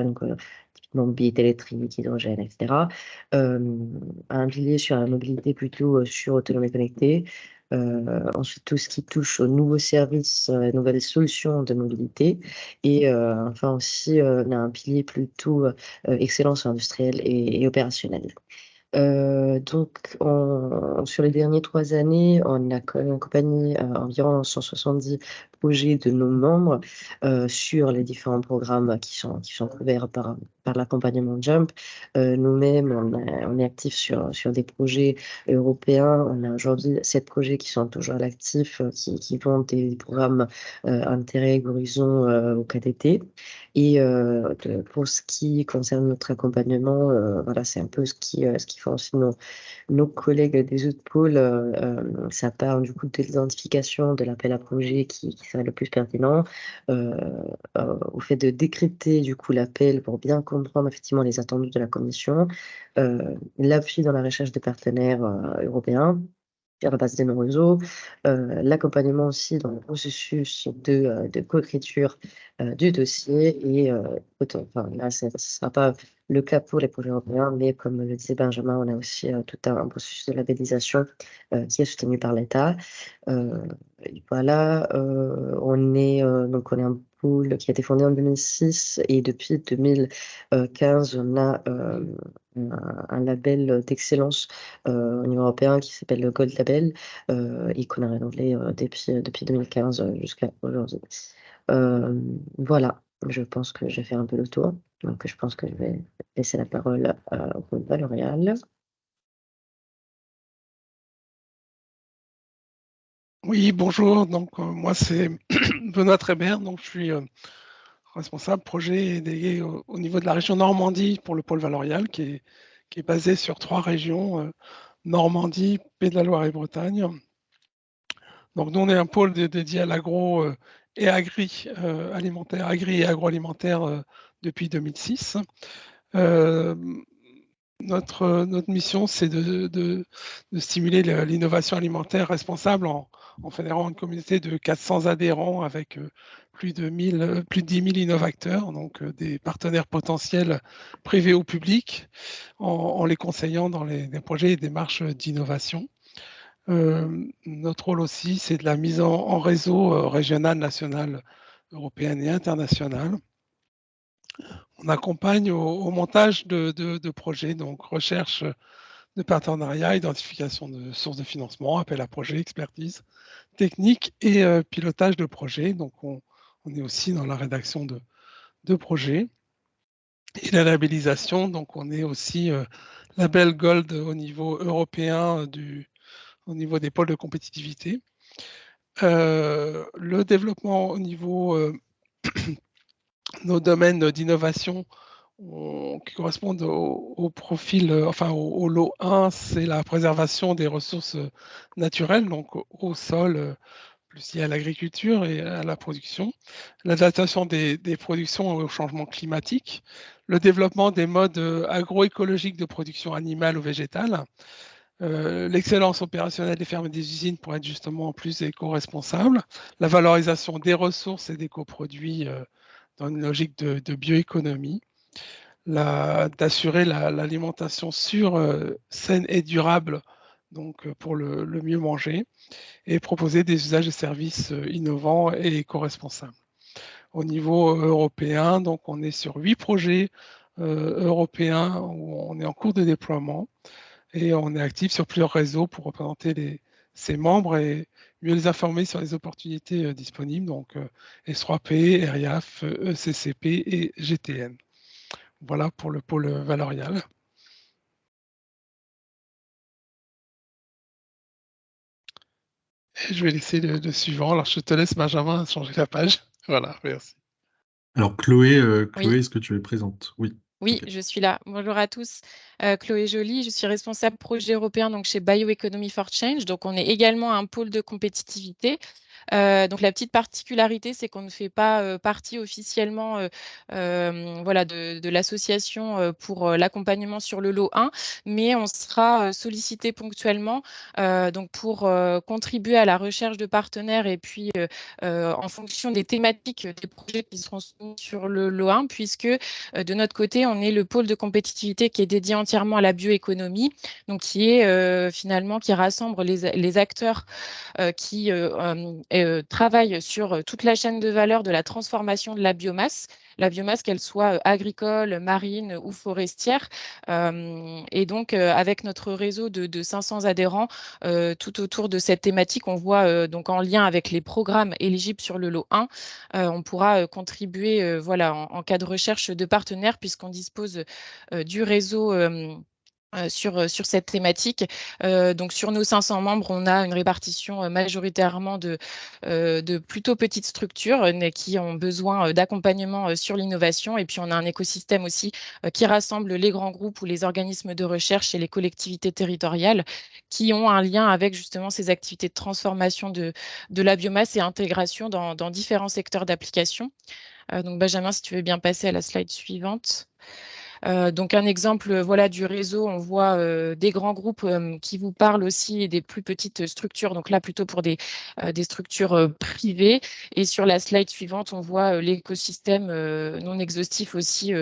donc typiquement mobilité électrique, hydrogène, etc. Un pilier sur la mobilité plutôt sur autonomie connectée. Ensuite, tout ce qui touche aux nouveaux services, nouvelles solutions de mobilité. Et enfin aussi, on a un pilier plutôt excellence industrielle et opérationnelle. Donc, sur les dernières 3 années, on a accompagné environ 170 projets de nos membres sur les différents programmes qui sont couverts par l'accompagnement JUMP. Nous-mêmes, on est actifs sur des projets européens. On a aujourd'hui 7 projets qui sont toujours à l'actif, qui vont des programmes Interreg, Horizon au KTT. Et pour ce qui concerne notre accompagnement, voilà, c'est un peu ce qui font aussi nos collègues des autres pôles. Ça part du coup de l'identification de l'appel à projet qui serait le plus pertinent, au fait de décrypter du coup l'appel pour bien comprendre effectivement les attendus de la commission, l'appui dans la recherche des partenaires européens sur la base des non-réseaux, l'accompagnement aussi dans le processus de coécriture du dossier. Et là, ce ne sera pas le cas pour les projets européens, mais comme le disait Benjamin, on a aussi tout un processus de labellisation qui est soutenu par l'État. Voilà, on est un pôle qui a été fondé en 2006 et depuis 2015, on a un label d'excellence au niveau européen qui s'appelle le Gold Label et qu'on a renouvelé depuis 2015 jusqu'à aujourd'hui. Voilà, je pense que j'ai fait un peu le tour. Donc, je pense que je vais laisser la parole au pôle Valorial. Oui, bonjour. Donc, moi, c'est Benoît Trébert. Donc, je suis responsable projet et délégué au niveau de la région Normandie pour le pôle Valorial, qui est basé sur 3 régions, Normandie, Pays de la Loire et Bretagne. Donc, nous, on est un pôle dédié à l'agro et agroalimentaire depuis 2006. Notre mission, c'est de stimuler l'innovation alimentaire responsable en fédérant une communauté de 400 adhérents avec plus de 10 000 innovateurs, donc des partenaires potentiels privés ou publics, en les conseillant dans les projets et démarches d'innovation. Notre rôle aussi, c'est de la mise en réseau régional, national, européen et international. On accompagne au montage de projets, donc recherche de partenariat, identification de sources de financement, appel à projet, expertise technique et pilotage de projets. Donc, on est aussi dans la rédaction de projets. Et la labellisation, donc on est aussi label Gold au niveau européen, au niveau des pôles de compétitivité. Le développement au niveau nos domaines d'innovation qui correspondent au profil, au lot 1, c'est la préservation des ressources naturelles, donc au sol, plus lié à l'agriculture et à la production, l'adaptation des productions au changement climatique, le développement des modes agroécologiques de production animale ou végétale, l'excellence opérationnelle des fermes et des usines pour être justement plus éco-responsable, la valorisation des ressources et des coproduits dans une logique de bioéconomie, d'assurer l'alimentation sûre, saine et durable, donc pour le mieux manger, et proposer des usages et services innovants et éco-responsables. Au niveau européen, donc on est sur 8 projets européens où on est en cours de déploiement et on est actif sur plusieurs réseaux pour représenter ses membres et mieux les informer sur les opportunités disponibles, donc S3P, RIAF, ECCP et GTN. Voilà pour le pôle Valorial. Et je vais laisser le suivant. Alors, je te laisse, Benjamin, changer la page. Voilà, merci. Alors, Chloé, Oui. est-ce que tu es présente? Oui. Oui, Ok. je suis là. Bonjour à tous. Chloé Joly, je suis responsable projet européen donc chez Bioeconomy for Change. Donc, on est également un pôle de compétitivité. Donc, la petite particularité, c'est qu'on ne fait pas partie officiellement voilà, de l'association pour l'accompagnement sur le lot 1, mais on sera sollicité ponctuellement donc pour contribuer à la recherche de partenaires et puis en fonction des thématiques des projets qui seront soumis sur le lot 1, puisque de notre côté, on est le pôle de compétitivité qui est dédié entièrement à la bioéconomie, donc qui est finalement qui rassemble les acteurs qui travaillent sur toute la chaîne de valeur de la transformation de la biomasse qu'elle soit agricole, marine ou forestière. Et donc, avec notre réseau de 500 adhérents tout autour de cette thématique, on voit donc en lien avec les programmes éligibles sur le lot 1, on pourra contribuer voilà, en cas de recherche de partenaires puisqu'on dispose du réseau sur cette thématique. Donc, sur nos 500 membres, on a une répartition majoritairement de plutôt petites structures qui ont besoin d'accompagnement sur l'innovation. Et puis, on a un écosystème aussi qui rassemble les grands groupes ou les organismes de recherche et les collectivités territoriales qui ont un lien avec justement ces activités de transformation de la biomasse et intégration dans différents secteurs d'application. Donc, Benjamin, si tu veux bien passer à la slide suivante. Donc un exemple voilà, du réseau, on voit des grands groupes qui vous parlent aussi et des plus petites structures, donc là plutôt pour des structures privées. Et sur la slide suivante, on voit l'écosystème non exhaustif aussi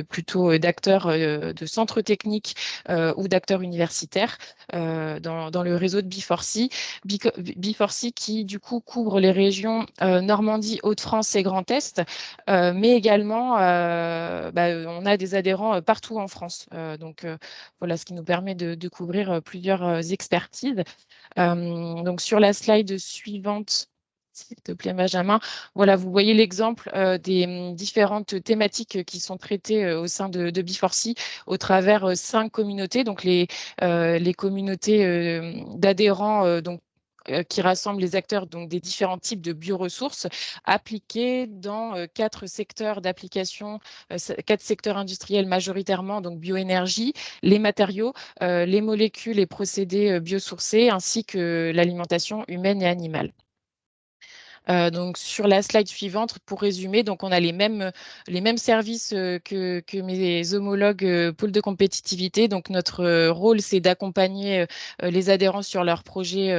plutôt d'acteurs de centres techniques ou d'acteurs universitaires dans le réseau de B4C. B4C qui du coup couvre les régions Normandie, Hauts-de-France et Grand Est, mais également on a des adhérents partout en France. Donc, voilà ce qui nous permet de couvrir plusieurs expertises. Donc, sur la slide suivante, s'il te plaît, Benjamin, voilà, vous voyez l'exemple des différentes thématiques qui sont traitées au sein de B4C au travers 5 communautés. Donc, les communautés d'adhérents donc qui rassemble les acteurs donc, des différents types de bioressources appliquées dans 4 secteurs d'application, 4 secteurs industriels majoritairement, donc bioénergie, les matériaux, les molécules et procédés biosourcés, ainsi que l'alimentation humaine et animale. Donc sur la slide suivante, pour résumer, donc on a les mêmes services que mes homologues pôles de compétitivité. Donc notre rôle, c'est d'accompagner les adhérents sur leurs projets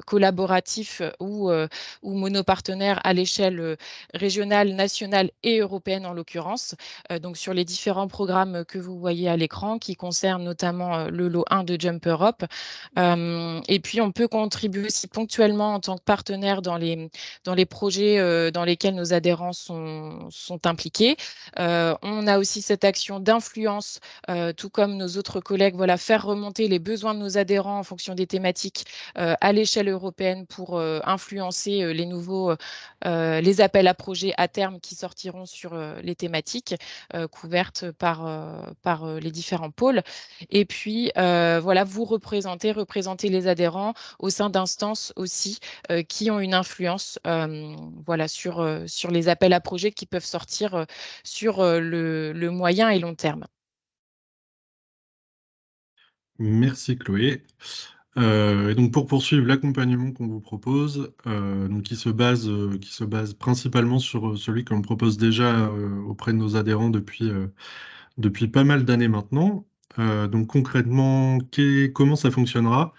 collaboratifs ou monopartenaires à l'échelle régionale, nationale et européenne en l'occurrence. Donc sur les différents programmes que vous voyez à l'écran qui concernent notamment le lot 1 de Jump Europe. Et puis on peut contribuer aussi ponctuellement en tant que partenaire dans les projets dans lesquels nos adhérents sont impliqués. On a aussi cette action d'influence, tout comme nos autres collègues, voilà, faire remonter les besoins de nos adhérents en fonction des thématiques à l'échelle européenne pour influencer les appels à projets à terme qui sortiront sur les thématiques couvertes par les différents pôles. Et puis, voilà, vous représenter les adhérents au sein d'instances aussi qui ont une influence voilà, sur les appels à projets qui peuvent sortir sur le moyen et long terme. Merci Chloé. Et donc pour poursuivre l'accompagnement qu'on vous propose, donc qui se base principalement sur celui qu'on propose déjà auprès de nos adhérents depuis pas mal d'années maintenant. Donc concrètement, comment ça fonctionnera?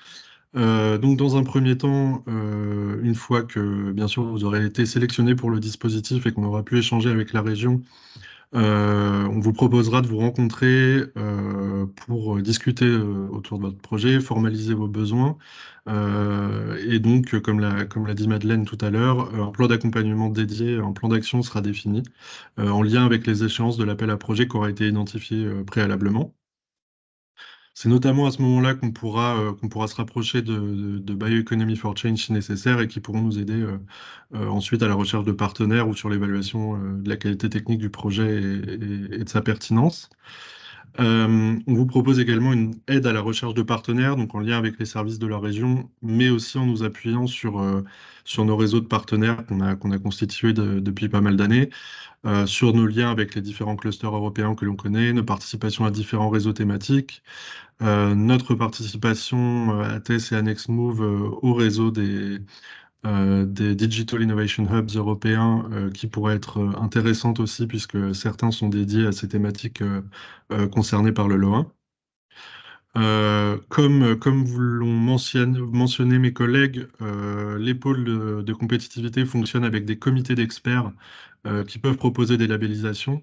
Donc dans un premier temps, une fois que bien sûr vous aurez été sélectionné pour le dispositif et qu'on aura pu échanger avec la région, on vous proposera de vous rencontrer pour discuter autour de votre projet, formaliser vos besoins. Et donc, comme l'a dit Madeleine tout à l'heure, un plan d'accompagnement dédié, un plan d'action sera défini en lien avec les échéances de l'appel à projet qui aura été identifié préalablement. C'est notamment à ce moment-là qu'on pourra se rapprocher de Bioeconomy for Change si nécessaire et qui pourront nous aider ensuite à la recherche de partenaires ou sur l'évaluation de la qualité technique du projet et de sa pertinence. On vous propose également une aide à la recherche de partenaires, donc en lien avec les services de la région, mais aussi en nous appuyant sur nos réseaux de partenaires qu'on a constitués depuis pas mal d'années, sur nos liens avec les différents clusters européens que l'on connaît, nos participations à différents réseaux thématiques, notre participation à TES et à NextMove au réseau des Digital Innovation Hubs européens qui pourraient être intéressantes aussi puisque certains sont dédiés à ces thématiques concernées par le LOA. Comme vous l'ont mentionné mes collègues, les pôles de compétitivité fonctionnent avec des comités d'experts qui peuvent proposer des labellisations.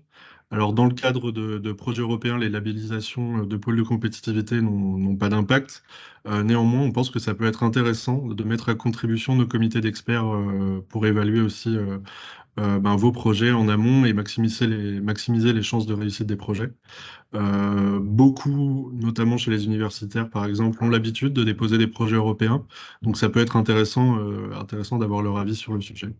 Alors, dans le cadre de projets européens, les labellisations de pôles de compétitivité n'ont pas d'impact. Néanmoins, on pense que ça peut être intéressant de mettre à contribution nos comités d'experts pour évaluer aussi vos projets en amont et maximiser les chances de réussite des projets. Beaucoup, notamment chez les universitaires par exemple, ont l'habitude de déposer des projets européens, donc ça peut être intéressant d'avoir leur avis sur le sujet.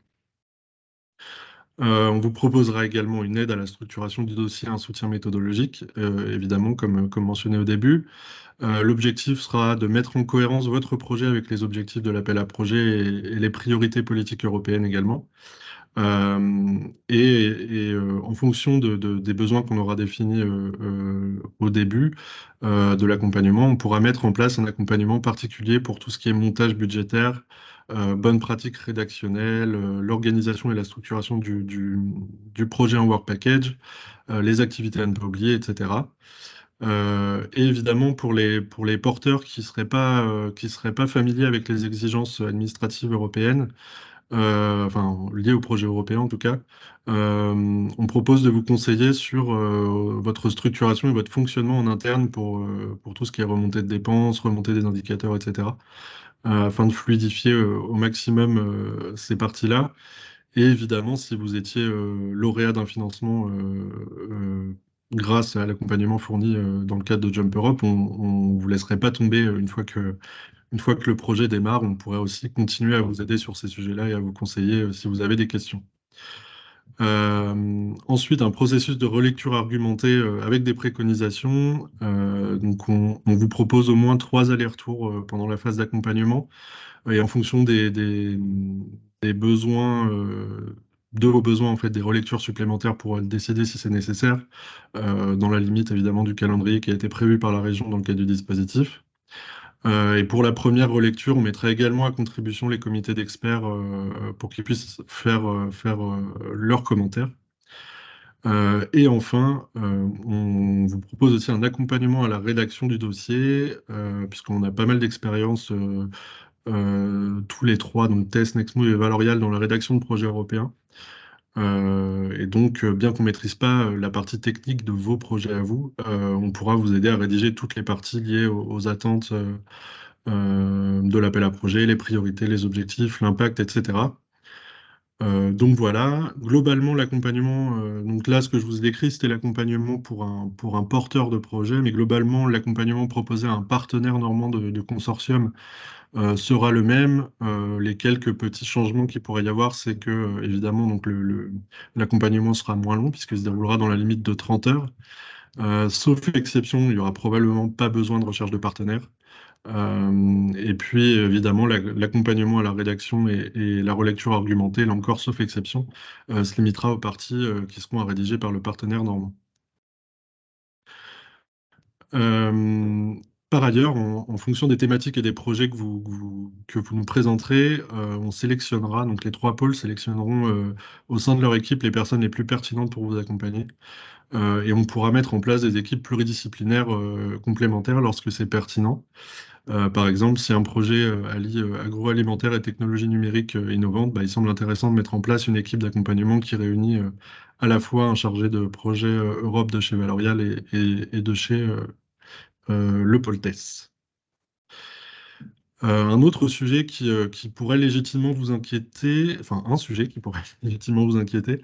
On vous proposera également une aide à la structuration du dossier, un soutien méthodologique, évidemment, comme mentionné au début. L'objectif sera de mettre en cohérence votre projet avec les objectifs de l'appel à projet et les priorités politiques européennes également. En fonction des besoins qu'on aura définis au début de l'accompagnement, on pourra mettre en place un accompagnement particulier pour tout ce qui est montage budgétaire, bonnes pratiques rédactionnelles, l'organisation et la structuration du projet en work package, les activités à ne pas oublier, etc. Et évidemment, pour les porteurs qui seraient pas familiers avec les exigences administratives européennes, enfin liées au projet européen en tout cas, on propose de vous conseiller sur votre structuration et votre fonctionnement en interne pour tout ce qui est remontée de dépenses, remontée des indicateurs, etc., afin de fluidifier au maximum ces parties-là. Et évidemment, si vous étiez lauréat d'un financement grâce à l'accompagnement fourni dans le cadre de Jump Europe, on ne vous laisserait pas tomber une fois que le projet démarre. On pourrait aussi continuer à vous aider sur ces sujets-là et à vous conseiller si vous avez des questions. Ensuite, un processus de relecture argumentée avec des préconisations. Donc, on vous propose au moins 3 allers-retours pendant la phase d'accompagnement. Et en fonction des besoins, de vos besoins, en fait, des relectures supplémentaires pour décider si c'est nécessaire, dans la limite évidemment du calendrier qui a été prévu par la région dans le cadre du dispositif. Et pour la première relecture, on mettra également à contribution les comités d'experts pour qu'ils puissent faire leurs commentaires. Et enfin, on vous propose aussi un accompagnement à la rédaction du dossier, puisqu'on a pas mal d'expérience tous les trois, donc TESS, Nextmove et Valorial, dans la rédaction de projets européens. Et donc, bien qu'on ne maîtrise pas la partie technique de vos projets à vous, on pourra vous aider à rédiger toutes les parties liées aux attentes de l'appel à projet, les priorités, les objectifs, l'impact, etc. Donc voilà, globalement l'accompagnement, donc là ce que je vous ai décrit c'était l'accompagnement pour un porteur de projet, mais globalement l'accompagnement proposé à un partenaire normand de consortium sera le même. Les quelques petits changements qu'il pourrait y avoir, c'est que évidemment donc l'accompagnement sera moins long puisqu'il se déroulera dans la limite de 30 heures. Sauf exception, il n'y aura probablement pas besoin de recherche de partenaires. Et puis évidemment l'accompagnement à la rédaction et la relecture argumentée, là encore sauf exception, se limitera aux parties qui seront à rédiger par le partenaire normand. Par ailleurs, en fonction des thématiques et des projets que vous nous présenterez, on sélectionnera, donc les 3 pôles sélectionneront au sein de leur équipe les personnes les plus pertinentes pour vous accompagner. Et on pourra mettre en place des équipes pluridisciplinaires complémentaires lorsque c'est pertinent. Par exemple, si un projet allie agroalimentaire et technologie numérique innovante, il semble intéressant de mettre en place une équipe d'accompagnement qui réunit à la fois un chargé de projet Europe de chez Valorial et de chez le pôle TESS. Un autre sujet qui pourrait légitimement vous inquiéter, enfin un sujet qui pourrait légitimement vous inquiéter,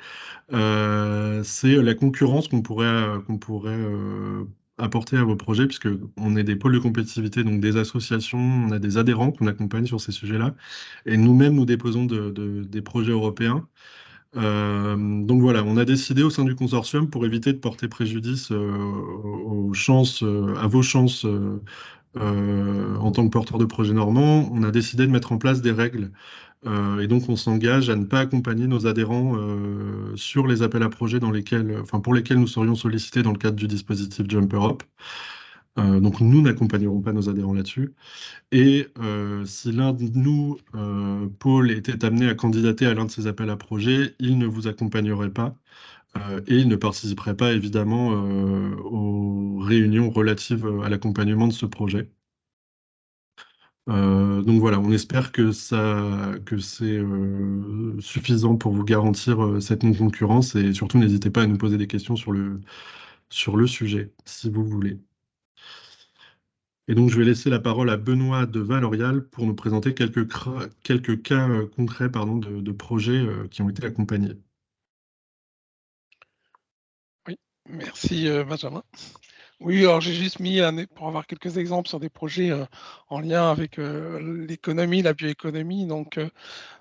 c'est la concurrence qu'on pourrait apporter à vos projets, puisqu'on est des pôles de compétitivité, donc des associations, on a des adhérents qu'on accompagne sur ces sujets-là, et nous-mêmes, nous déposons des projets européens. Donc voilà, on a décidé au sein du consortium, pour éviter de porter préjudice aux chances, à vos chances en tant que porteur de projet normand, on a décidé de mettre en place des règles. Et donc on s'engage à ne pas accompagner nos adhérents sur les appels à projets pour lesquels nous serions sollicités dans le cadre du dispositif Jump Europe. Donc nous n'accompagnerons pas nos adhérents là-dessus. Et si l'un de nous, Paul, était amené à candidater à l'un de ces appels à projets, il ne vous accompagnerait pas et il ne participerait pas évidemment aux réunions relatives à l'accompagnement de ce projet. Donc voilà, on espère que c'est suffisant pour vous garantir cette non-concurrence et surtout n'hésitez pas à nous poser des questions sur le sujet, si vous voulez. Et donc je vais laisser la parole à Benoît de Valorial pour nous présenter quelques cas concrets de projets qui ont été accompagnés. Oui, merci Benjamin. Oui, alors j'ai juste mis pour avoir quelques exemples sur des projets en lien avec l'économie, la bioéconomie. Donc,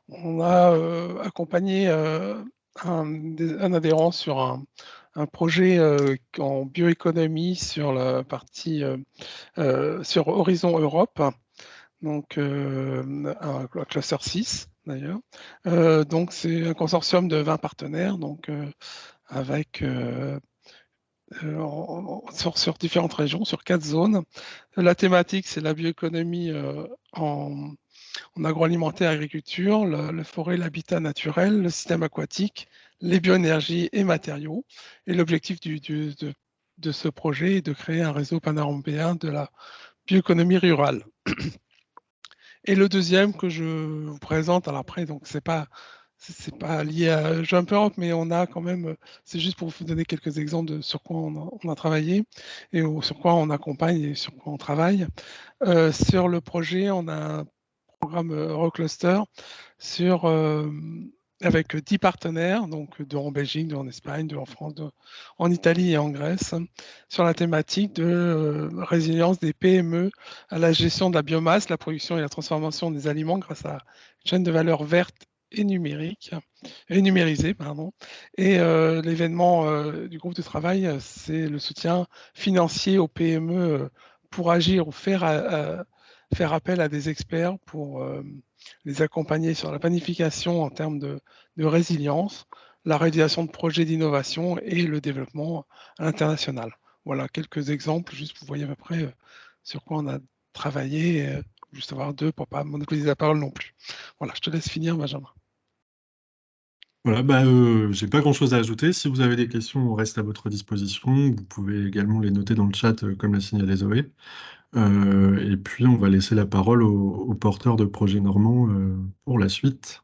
on a accompagné un adhérent sur un projet en bioéconomie sur la partie sur Horizon Europe, donc un cluster 6 d'ailleurs. Donc, c'est un consortium de 20 partenaires, donc avec sur différentes régions, sur 4 zones. La thématique, c'est la bioéconomie en agroalimentaire, agriculture, la forêt, l'habitat naturel, le système aquatique, les bioénergies et matériaux. Et l'objectif de ce projet est de créer un réseau pan-européen de la bioéconomie rurale. Et le deuxième que je vous présente, alors après, donc c'est pas lié à Jump Europe, mais on a quand même, c'est juste pour vous donner quelques exemples de sur quoi on a travaillé et sur quoi on accompagne et sur quoi on travaille. Sur le projet, on a un programme Eurocluster avec 10 partenaires, donc 2 en Belgique, 2 en Espagne, 2 en France, 2 en Italie et en Grèce, sur la thématique de résilience des PME à la gestion de la biomasse, la production et la transformation des aliments grâce à une chaîne de valeur verte et numérisé, pardon. Et l'événement du groupe de travail, c'est le soutien financier aux PME pour agir ou faire appel à des experts pour les accompagner sur la planification en termes de résilience, la réalisation de projets d'innovation et le développement à l'international. Voilà quelques exemples, juste pour vous voyez à peu près sur quoi on a travaillé, juste avoir deux pour ne pas monopoliser la parole non plus. Voilà, je te laisse finir, Benjamin. Voilà, j'ai pas grand-chose à ajouter. Si vous avez des questions, on reste à votre disposition. Vous pouvez également les noter dans le chat, comme l'a signalé Zoé. Et puis, on va laisser la parole aux porteurs de projets normands pour la suite.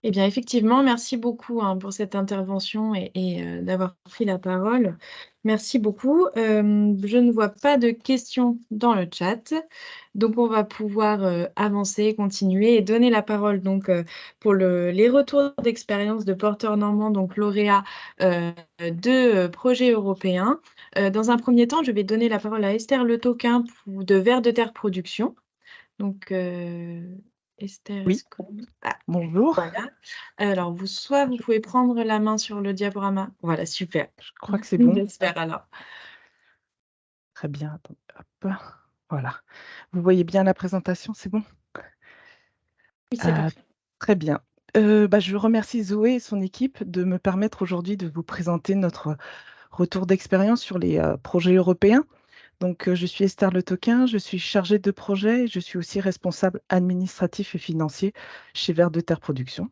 Eh bien, effectivement, merci beaucoup pour cette intervention et d'avoir pris la parole. Merci beaucoup. Je ne vois pas de questions dans le chat, donc on va pouvoir avancer, continuer et donner la parole donc pour les retours d'expérience de porteurs normands, donc lauréats de projets européens. Dans un premier temps, je vais donner la parole à Esther Le Toquin de Vers de Terre Production. Donc, Esther, Oui. est-ce que... Ah, Bonjour. voilà. Alors, vous pouvez prendre la main sur le diaporama. Voilà, super. Je crois que c'est bon. J'espère alors. Très bien. Attends, hop. Voilà. Vous voyez bien la présentation, c'est bon? Oui, c'est parfait. Très bien. Je remercie Zoé et son équipe de me permettre aujourd'hui de vous présenter notre retour d'expérience sur les projets européens. Donc, je suis Esther Le Toquin, je suis chargée de projet et je suis aussi responsable administratif et financier chez Vers de Terre Production.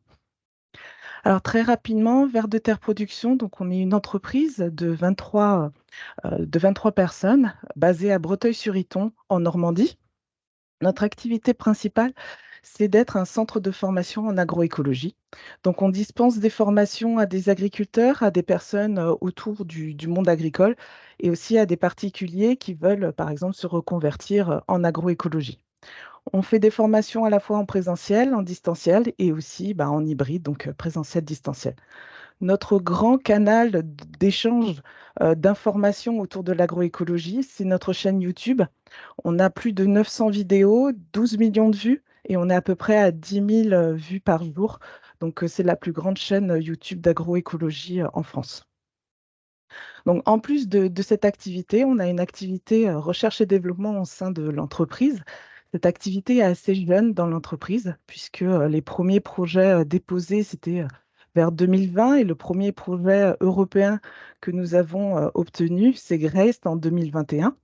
Alors, très rapidement, Vers de Terre Production, donc on est une entreprise de 23 personnes basée à Breteuil-sur-Iton, en Normandie. Notre activité principale, c'est d'être un centre de formation en agroécologie. Donc, on dispense des formations à des agriculteurs, à des personnes autour du monde agricole et aussi à des particuliers qui veulent, par exemple, se reconvertir en agroécologie. On fait des formations à la fois en présentiel, en distanciel et aussi en hybride, donc présentiel-distanciel. Notre grand canal d'échange d'informations autour de l'agroécologie, c'est notre chaîne YouTube. On a plus de 900 vidéos, 12 millions de vues et on est à peu près à 10 000 vues par jour. Donc, c'est la plus grande chaîne YouTube d'agroécologie en France. Donc, en plus de cette activité, on a une activité recherche et développement au sein de l'entreprise. Cette activité est assez jeune dans l'entreprise puisque les premiers projets déposés, c'était vers 2020 et le premier projet européen que nous avons obtenu, c'est GRACE en 2021.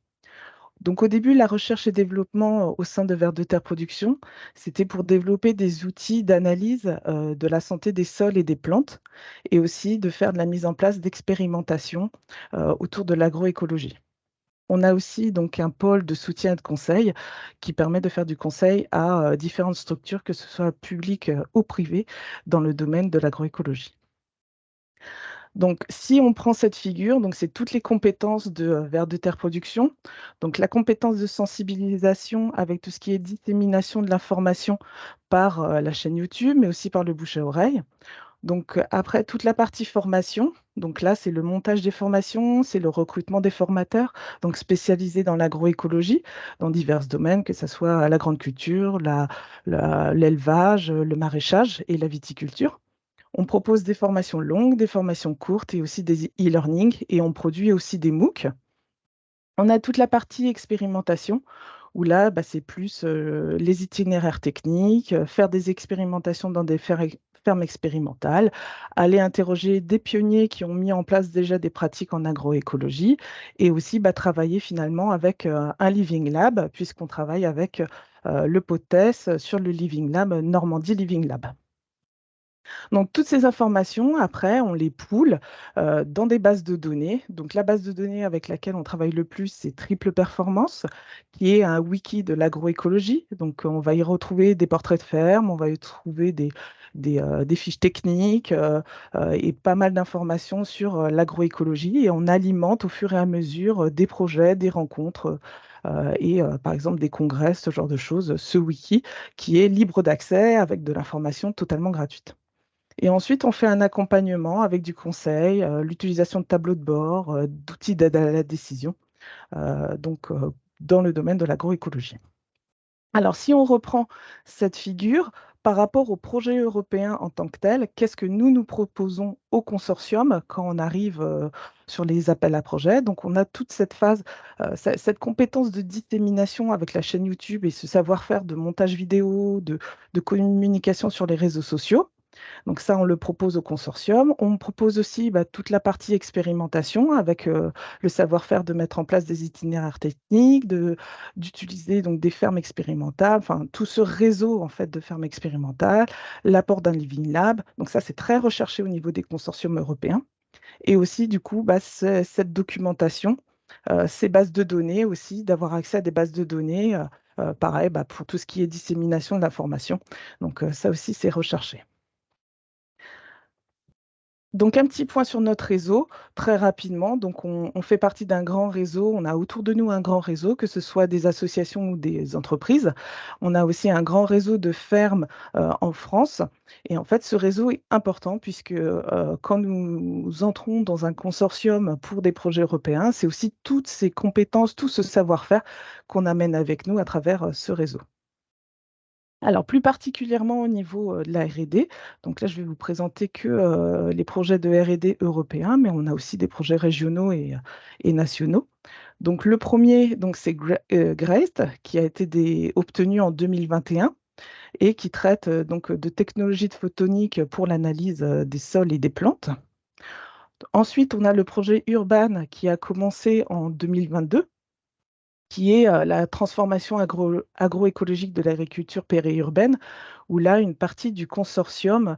Donc au début, la recherche et développement au sein de Vers de Terre Production, c'était pour développer des outils d'analyse de la santé des sols et des plantes et aussi de faire de la mise en place d'expérimentations autour de l'agroécologie. On a aussi donc un pôle de soutien et de conseil qui permet de faire du conseil à différentes structures, que ce soit publiques ou privées, dans le domaine de l'agroécologie. Donc, si on prend cette figure, donc c'est toutes les compétences de Vers de Terre Production. Donc, la compétence de sensibilisation avec tout ce qui est dissémination de l'information par la chaîne YouTube, mais aussi par le bouche à oreille. Donc, après, toute la partie formation. Donc là, c'est le montage des formations, c'est le recrutement des formateurs, donc spécialisés dans l'agroécologie, dans divers domaines, que ce soit la grande culture, l'élevage, le maraîchage et la viticulture. On propose des formations longues, des formations courtes et aussi des e-learning et on produit aussi des MOOC. On a toute la partie expérimentation où là, c'est plus les itinéraires techniques, faire des expérimentations dans des fermes expérimentales, aller interroger des pionniers qui ont mis en place déjà des pratiques en agroécologie et aussi travailler finalement avec un Living Lab puisqu'on travaille avec le POTES sur le Living Lab, Normandie Living Lab. Donc, toutes ces informations, après, on les pool dans des bases de données. Donc, la base de données avec laquelle on travaille le plus, c'est Triple Performance, qui est un wiki de l'agroécologie. Donc, on va y retrouver des portraits de ferme, on va y trouver des fiches techniques et pas mal d'informations sur l'agroécologie. Et on alimente au fur et à mesure des projets, des rencontres. Par exemple, des congrès, ce genre de choses, ce wiki qui est libre d'accès avec de l'information totalement gratuite. Et ensuite, on fait un accompagnement avec du conseil, l'utilisation de tableaux de bord, d'outils d'aide à la décision, dans le domaine de l'agroécologie. Alors, si on reprend cette figure par rapport au projet européen en tant que tel, qu'est-ce que nous proposons au consortium quand on arrive sur les appels à projets? Donc, on a toute cette phase, cette compétence de dissémination avec la chaîne YouTube et ce savoir-faire de montage vidéo, de communication sur les réseaux sociaux. Donc ça, on le propose au consortium. On propose aussi toute la partie expérimentation avec le savoir-faire de mettre en place des itinéraires techniques, d'utiliser donc des fermes expérimentales, enfin tout ce réseau en fait de fermes expérimentales, l'apport d'un living lab. Donc ça, c'est très recherché au niveau des consortiums européens. Et aussi, du coup, cette documentation, ces bases de données aussi, d'avoir accès à des bases de données, pareil, pour tout ce qui est dissémination de l'information. Donc ça aussi, c'est recherché. Donc, un petit point sur notre réseau, très rapidement. Donc, on fait partie d'un grand réseau. On a autour de nous un grand réseau, que ce soit des associations ou des entreprises. On a aussi un grand réseau de fermes en France. Et en fait, ce réseau est important puisque quand nous entrons dans un consortium pour des projets européens, c'est aussi toutes ces compétences, tout ce savoir-faire qu'on amène avec nous à travers ce réseau. Alors, plus particulièrement au niveau de la R&D, donc là, je vais vous présenter que les projets de R&D européens, mais on a aussi des projets régionaux et nationaux. Donc, le premier, c'est GREST, qui a été obtenu en 2021 et qui traite donc de technologies de photonique pour l'analyse des sols et des plantes. Ensuite, on a le projet Urban qui a commencé en 2022 qui est la transformation agroécologique de l'agriculture périurbaine, où là, une partie du consortium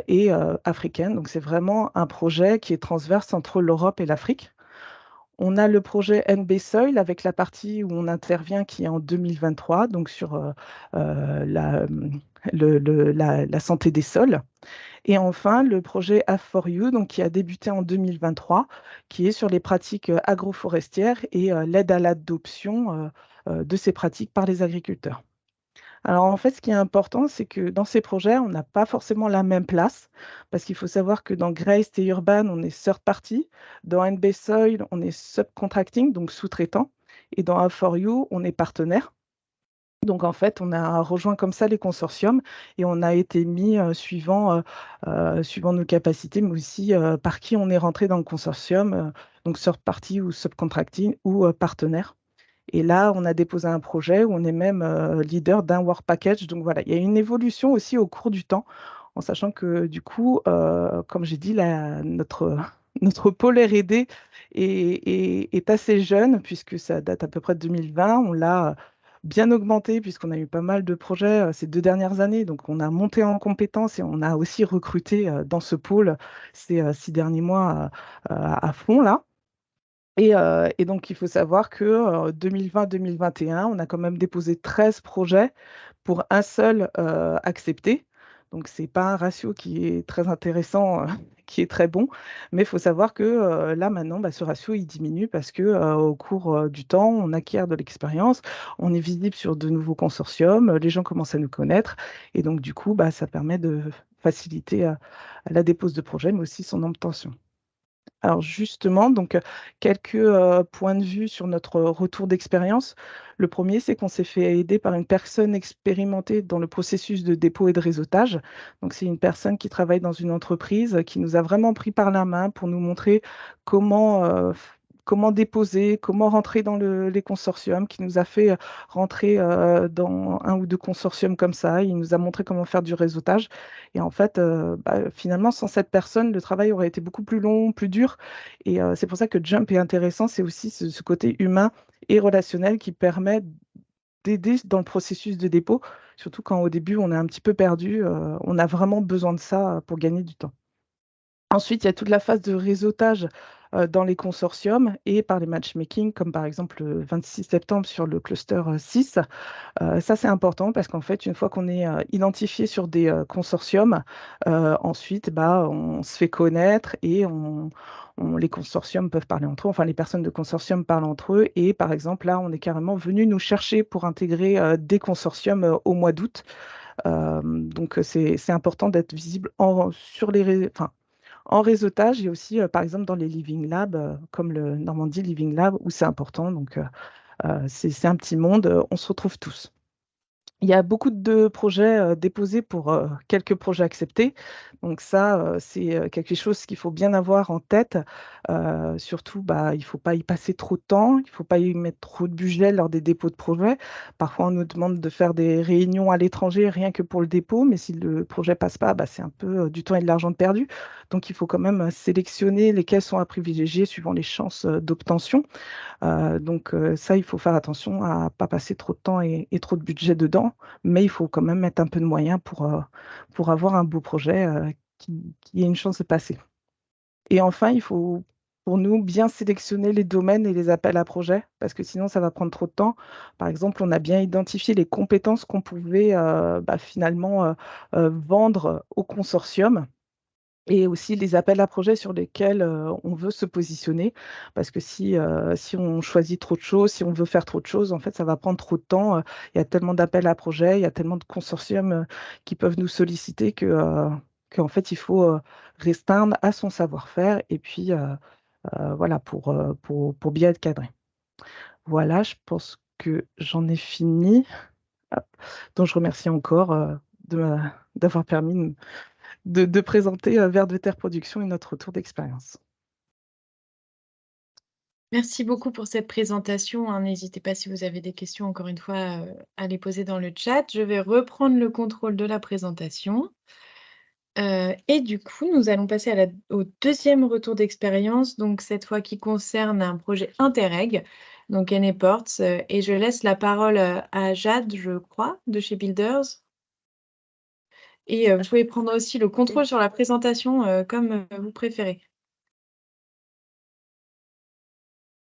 est africaine. Donc, c'est vraiment un projet qui est transverse entre l'Europe et l'Afrique. On a le projet NB Soil avec la partie où on intervient qui est en 2023, donc sur la santé des sols. Et enfin, le projet Have4You, donc, qui a débuté en 2023, qui est sur les pratiques agroforestières et l'aide à l'adoption de ces pratiques par les agriculteurs. Alors en fait, ce qui est important, c'est que dans ces projets, on n'a pas forcément la même place, parce qu'il faut savoir que dans Graced et Urban, on est third party, dans NB Soil, on est subcontracting, donc sous-traitant, et dans Have4You, on est partenaire. Donc, en fait, on a rejoint comme ça les consortiums et on a été mis suivant nos capacités, mais aussi par qui on est rentré dans le consortium, donc third party ou subcontracting ou partenaire. Et là, on a déposé un projet où on est même leader d'un work package. Donc voilà, il y a une évolution aussi au cours du temps, en sachant que du coup, comme j'ai dit, notre pôle R&D est assez jeune, puisque ça date à peu près de 2020. On l'a bien augmenté, puisqu'on a eu pas mal de projets ces 2 dernières années. Donc, on a monté en compétences et on a aussi recruté dans ce pôle ces 6 derniers mois à fond, là. Et donc, il faut savoir que 2020-2021, on a quand même déposé 13 projets pour un seul accepté. Donc, ce n'est pas un ratio qui est très intéressant, qui est très bon, mais il faut savoir que là, maintenant, ce ratio, il diminue parce qu'au cours du temps, on acquiert de l'expérience, on est visible sur de nouveaux consortiums, les gens commencent à nous connaître, et donc, du coup, ça permet de faciliter la dépose de projet, mais aussi son obtention. Alors justement, donc quelques points de vue sur notre retour d'expérience. Le premier, c'est qu'on s'est fait aider par une personne expérimentée dans le processus de dépôt et de réseautage. Donc c'est une personne qui travaille dans une entreprise qui nous a vraiment pris par la main pour nous montrer comment déposer, comment rentrer dans les consortiums, qui nous a fait rentrer dans un ou deux consortiums comme ça. Il nous a montré comment faire du réseautage. Et en fait, finalement, sans cette personne, le travail aurait été beaucoup plus long, plus dur. Et c'est pour ça que Jump est intéressant. C'est aussi ce côté humain et relationnel qui permet d'aider dans le processus de dépôt, surtout quand au début, on est un petit peu perdu. On a vraiment besoin de ça pour gagner du temps. Ensuite, il y a toute la phase de réseautage dans les consortiums et par les matchmaking, comme par exemple le 26 septembre sur le cluster 6. Ça, c'est important parce qu'en fait, une fois qu'on est identifié sur des consortiums, ensuite, on se fait connaître et les consortiums peuvent parler entre eux, enfin, les personnes de consortium parlent entre eux. Et par exemple, là, on est carrément venu nous chercher pour intégrer des consortiums au mois d'août. Donc, c'est important d'être visible en réseautage et aussi, par exemple, dans les Living Labs, comme le Normandie Living Lab, où c'est important. Donc, c'est un petit monde, on se retrouve tous. Il y a beaucoup de projets déposés pour quelques projets acceptés. Donc ça, c'est quelque chose qu'il faut bien avoir en tête. Surtout, il ne faut pas y passer trop de temps, il ne faut pas y mettre trop de budget lors des dépôts de projets. Parfois, on nous demande de faire des réunions à l'étranger rien que pour le dépôt, mais si le projet passe pas, c'est un peu du temps et de l'argent de perdu. Donc, il faut quand même sélectionner lesquels sont à privilégier suivant les chances d'obtention. Donc ça, il faut faire attention à ne pas passer trop de temps et trop de budget dedans, mais il faut quand même mettre un peu de moyens pour avoir un beau projet qui ait une chance de passer. Et enfin, il faut, pour nous, bien sélectionner les domaines et les appels à projets, parce que sinon, ça va prendre trop de temps. Par exemple, on a bien identifié les compétences qu'on pouvait finalement vendre au consortium et aussi les appels à projets sur lesquels on veut se positionner. Parce que si on choisit trop de choses, si on veut faire trop de choses, en fait, ça va prendre trop de temps. Il y a tellement d'appels à projets, il y a tellement de consortiums qui peuvent nous solliciter qu'en fait, il faut restreindre à son savoir-faire et puis voilà, pour bien être cadré. Voilà, je pense que j'en ai fini. Hop. Donc, je remercie encore d'avoir permis de présenter Vers de Terre Production et notre retour d'expérience. Merci beaucoup pour cette présentation, hein. N'hésitez pas si vous avez des questions, encore une fois, à les poser dans le chat. Je vais reprendre le contrôle de la présentation. Et du coup, nous allons passer au deuxième retour d'expérience, donc cette fois qui concerne un projet Interreg, donc Eneports. Et je laisse la parole à Jade, je crois, de chez Builders. Et vous pouvez prendre aussi le contrôle sur la présentation comme vous préférez.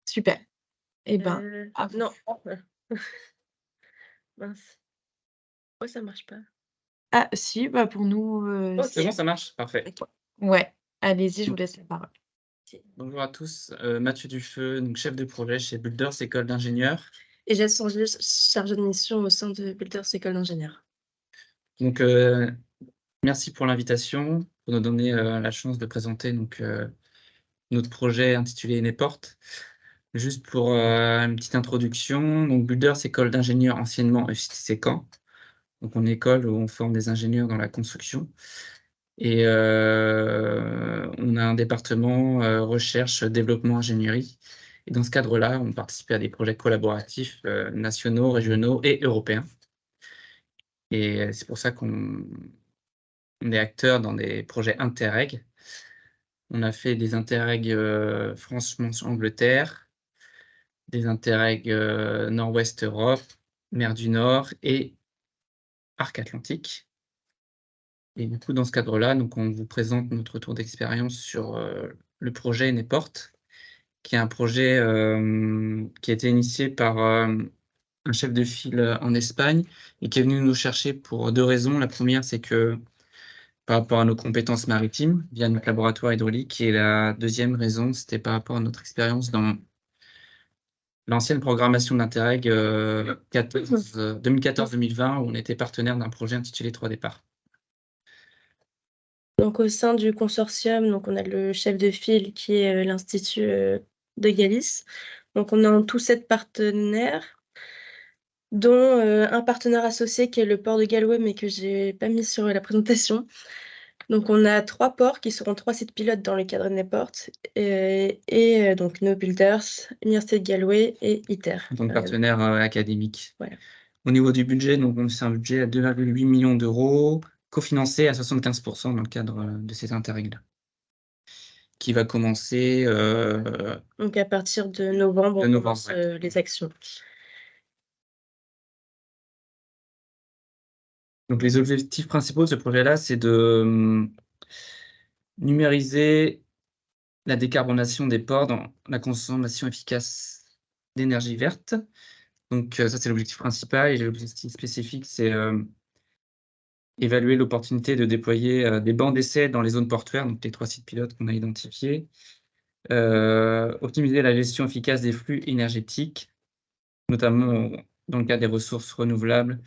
Super. Eh ben, non. Mince. Ouais, ça marche pas. Ah si, pour nous, Oh, c'est si. bon, ça marche, parfait. Ouais, allez-y, je vous laisse la parole. Bonjour à tous, Mathieu Dufeu, donc chef de projet chez Builders École d'ingénieurs. Et j'ai chargé de mission au sein de Builders École d'ingénieurs. Donc, merci pour l'invitation, pour nous donner la chance de présenter donc, notre projet intitulé Eneport. Juste pour une petite introduction, donc Builders École d'ingénieurs, anciennement ECTC Caen. Donc, une école où on forme des ingénieurs dans la construction. Et on a un département recherche, développement, ingénierie. Et dans ce cadre-là, on participe à des projets collaboratifs nationaux, régionaux et européens. Et c'est pour ça qu'on est acteur dans des projets Interreg. On a fait des Interreg France-Angleterre, des Interreg Nord-Ouest Europe, Mer du Nord et Arc Atlantique. Et du coup, dans ce cadre-là, donc on vous présente notre retour d'expérience sur le projet Eneport, qui est un projet qui a été initié par un chef de file en Espagne et qui est venu nous chercher pour 2 raisons. La première, c'est que par rapport à nos compétences maritimes via notre laboratoire hydraulique, et la deuxième raison, c'était par rapport à notre expérience dans l'ancienne programmation d'Interreg 2014-2020, où on était partenaire d'un projet intitulé 3 départs. Donc, au sein du consortium, donc, on a le chef de file qui est l'Institut de Galice. Donc, on a en tout 7 partenaires, dont un partenaire associé qui est le port de Galway, mais que je n'ai pas mis sur la présentation. Donc, on a 3 ports qui seront 3 sites pilotes dans le cadre d'Eneport, et donc No Builders, Université de Galway et ITER. Donc, partenaire académique. Voilà. Au niveau du budget, donc c'est un budget à 2,8 millions d'euros, cofinancé à 75% dans le cadre de ces Interreg-là, qui va commencer donc à partir de novembre, on commence ouais. les actions. Donc les objectifs principaux de ce projet-là, c'est de numériser la décarbonation des ports dans la consommation efficace d'énergie verte. Donc ça, c'est l'objectif principal. Et l'objectif spécifique, c'est évaluer l'opportunité de déployer des bancs d'essai dans les zones portuaires, donc les 3 sites pilotes qu'on a identifiés. Optimiser la gestion efficace des flux énergétiques, notamment dans le cadre des ressources renouvelables,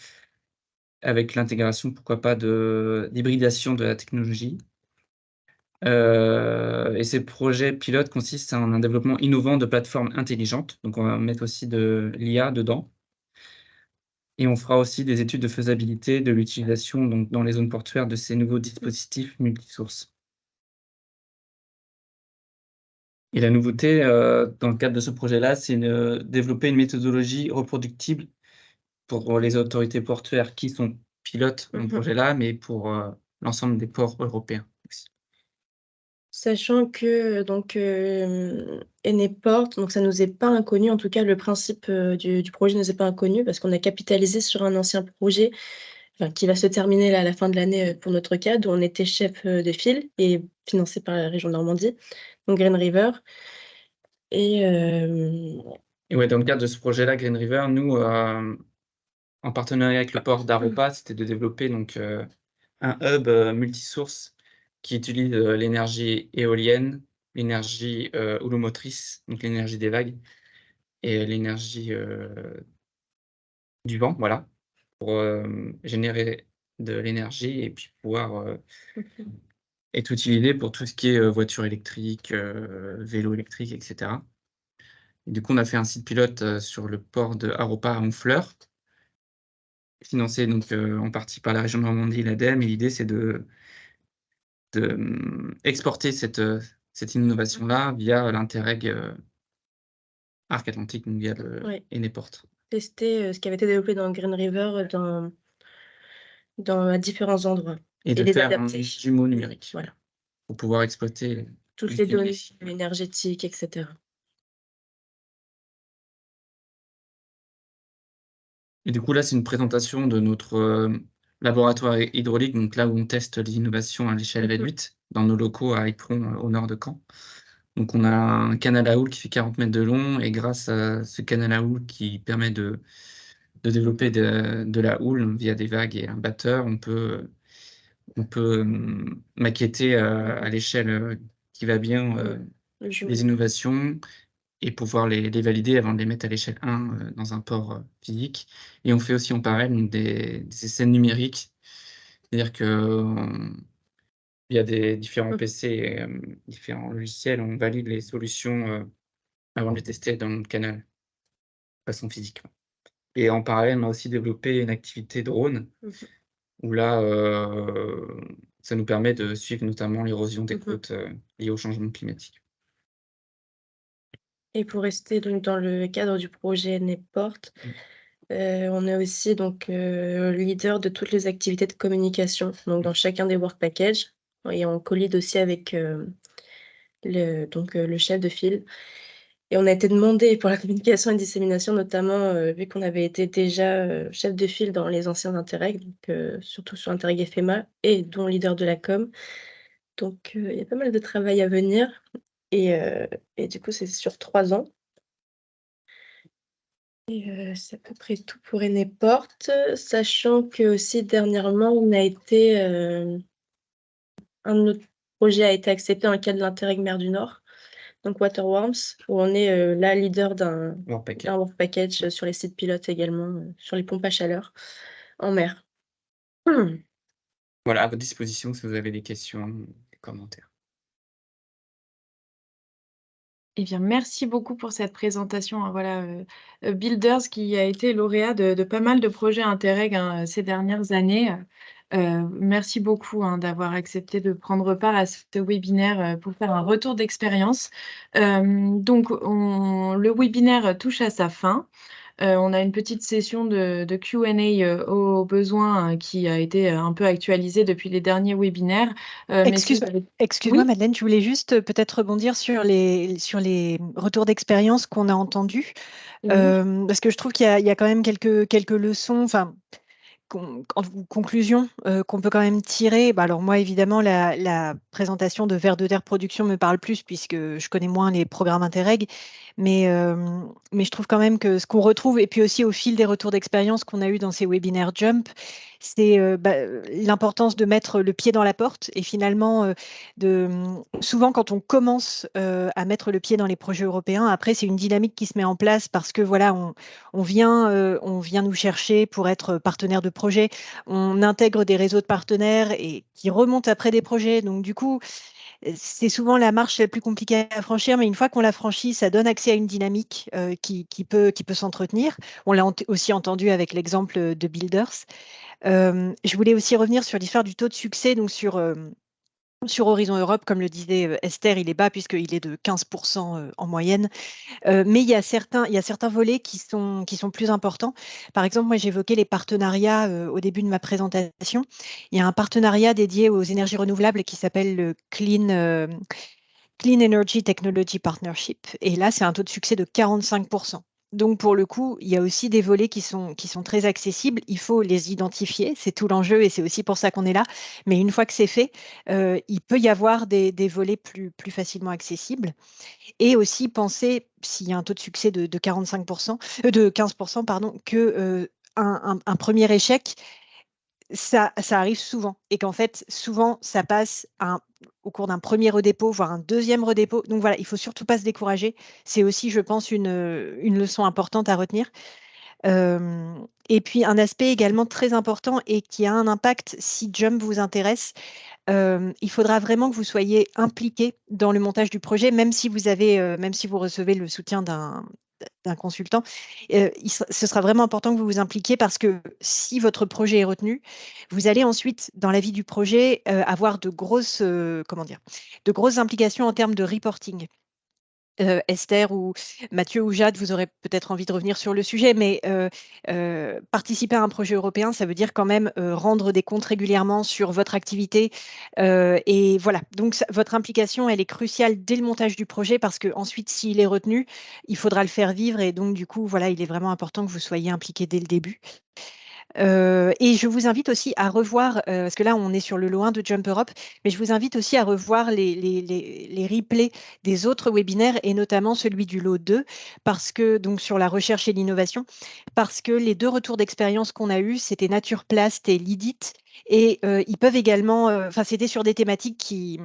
avec l'intégration, pourquoi pas, d'hybridation de la technologie. Et ces projets pilotes consistent en un développement innovant de plateformes intelligentes. Donc, on va mettre aussi de l'IA dedans. Et on fera aussi des études de faisabilité de l'utilisation donc, dans les zones portuaires de ces nouveaux dispositifs multisources. Et la nouveauté, dans le cadre de ce projet-là, c'est développer une méthodologie reproductible pour les autorités portuaires qui sont pilotes dans le projet-là, mais pour l'ensemble des ports européens aussi. Sachant que Eneport, donc ça nous est pas inconnu, en tout cas le principe du projet nous est pas inconnu parce qu'on a capitalisé sur un ancien projet qui va se terminer là, à la fin de l'année pour notre cas, où on était chef de file et financé par la région Normandie, donc Green River. Et ouais, dans le cadre de ce projet-là, Green River, nous, en partenariat avec le port d'Aropa, c'était de développer donc, un hub multisource qui utilise l'énergie éolienne, l'énergie houlomotrice, donc l'énergie des vagues, et l'énergie du vent, voilà, pour générer de l'énergie et puis pouvoir être utilisé pour tout ce qui est voiture électrique, vélo électrique, etc. Et du coup, on a fait un site pilote sur le port de Aropa à Honfleur, financé donc en partie par la région Normandie et l'ADEME. Et l'idée, c'est de exporter cette innovation-là via l'Interreg Arc Atlantique, donc via le Eneport. Tester ce qui avait été développé dans Green River à différents endroits. Et de faire un jumeau numérique. Voilà. Pour pouvoir exploiter toutes les données énergétiques, etc. Et du coup, là, c'est une présentation de notre laboratoire hydraulique, donc là où on teste les innovations à l'échelle réduite, dans nos locaux à Ypres, au nord de Caen. Donc, on a un canal à houle qui fait 40 mètres de long, et grâce à ce canal à houle qui permet de développer de la houle via des vagues et un batteur, on peut maqueter à l'échelle qui va bien les innovations et pouvoir les valider avant de les mettre à l'échelle 1 dans un port physique. Et on fait aussi en parallèle des essais numériques, c'est-à-dire que via des différents PC et différents logiciels, on valide les solutions avant de les tester dans le canal, de façon physique. Et en parallèle, on a aussi développé une activité drone, où là, ça nous permet de suivre notamment l'érosion des côtes liée au changement climatique. Et pour rester donc dans le cadre du projet Eneport, on est aussi donc leader de toutes les activités de communication, donc dans chacun des work packages, et on collide aussi avec le chef de file. Et on a été demandé pour la communication et dissémination, notamment vu qu'on avait été déjà chef de file dans les anciens Interreg, donc surtout sur Interreg FEMA, et dont leader de la com. Donc il y a pas mal de travail à venir, et du coup c'est sur 3 ans. Et c'est à peu près tout pour Eneport, sachant que aussi dernièrement on a été un de nos projets a été accepté dans le cadre de l'Interreg Mer du Nord, donc Waterworms, où on est là leader d'un work package sur les sites pilotes également, sur les pompes à chaleur en mer. Voilà, à votre disposition si vous avez des questions, des commentaires. Eh bien, merci beaucoup pour cette présentation. Hein, voilà, Builders qui a été lauréat de pas mal de projets Interreg ces dernières années. Merci beaucoup d'avoir accepté de prendre part à ce webinaire pour faire un retour d'expérience. Donc, le webinaire touche à sa fin. On a une petite session de Q&A au besoin qui a été un peu actualisée depuis les derniers webinaires. Excuse-moi, Madeleine, je voulais juste peut-être rebondir sur les retours d'expérience qu'on a entendus, parce que je trouve qu'il y a quand même quelques leçons, enfin, en conclusion qu'on peut quand même tirer. Alors moi, évidemment, la présentation de Vers de Terre Production me parle plus puisque je connais moins les programmes Interreg, mais je trouve quand même que ce qu'on retrouve, et puis aussi au fil des retours d'expérience qu'on a eu dans ces webinaires Jump, c'est l'importance de mettre le pied dans la porte, et finalement, souvent quand on commence à mettre le pied dans les projets européens, après c'est une dynamique qui se met en place parce que voilà, on vient nous chercher pour être partenaire de projet, on intègre des réseaux de partenaires et qui remontent après des projets. Donc du coup, c'est souvent la marche la plus compliquée à franchir, mais une fois qu'on l'a franchie, ça donne accès à une dynamique qui peut s'entretenir. On l'a aussi entendu avec l'exemple de Builders. Je voulais aussi revenir sur l'histoire du taux de succès, donc sur Horizon Europe, comme le disait Esther, il est bas puisqu'il est de 15% en moyenne. Mais il y a certains volets qui sont plus importants. Par exemple, moi, j'évoquais les partenariats au début de ma présentation. Il y a un partenariat dédié aux énergies renouvelables qui s'appelle le Clean Energy Technology Partnership. Et là, c'est un taux de succès de 45%. Donc, pour le coup, il y a aussi des volets qui sont très accessibles. Il faut les identifier, c'est tout l'enjeu et c'est aussi pour ça qu'on est là. Mais une fois que c'est fait, il peut y avoir des volets plus facilement accessibles. Et aussi penser, s'il y a un taux de succès de 45%, de 15%, pardon, que un premier échec, ça arrive souvent. Et qu'en fait, souvent, ça passe au cours d'un premier redépôt, voire un deuxième redépôt. Donc voilà, il ne faut surtout pas se décourager. C'est aussi, je pense, une leçon importante à retenir. Et puis, un aspect également très important et qui a un impact si Jump vous intéresse, il faudra vraiment que vous soyez impliqué dans le montage du projet, même si vous recevez le soutien d'un consultant. Ce sera vraiment important que vous vous impliquiez parce que si votre projet est retenu, vous allez ensuite, dans la vie du projet, avoir de grosses implications en termes de reporting. Esther ou Mathieu ou Jade, vous aurez peut-être envie de revenir sur le sujet, mais participer à un projet européen, ça veut dire quand même rendre des comptes régulièrement sur votre activité. Et voilà, donc votre implication, elle est cruciale dès le montage du projet parce que ensuite, s'il est retenu, il faudra le faire vivre. Et donc, du coup, voilà, il est vraiment important que vous soyez impliqué dès le début. Et je vous invite aussi à revoir, parce que là, on est sur le lot 1 de Jump Europe, mais je vous invite aussi à revoir les replays des autres webinaires et notamment celui du lot 2, parce que, donc sur la recherche et l'innovation, parce que les 2 retours d'expérience qu'on a eus, c'était Naturplast et Lidit. Et ils peuvent également, enfin, c'était sur des thématiques qui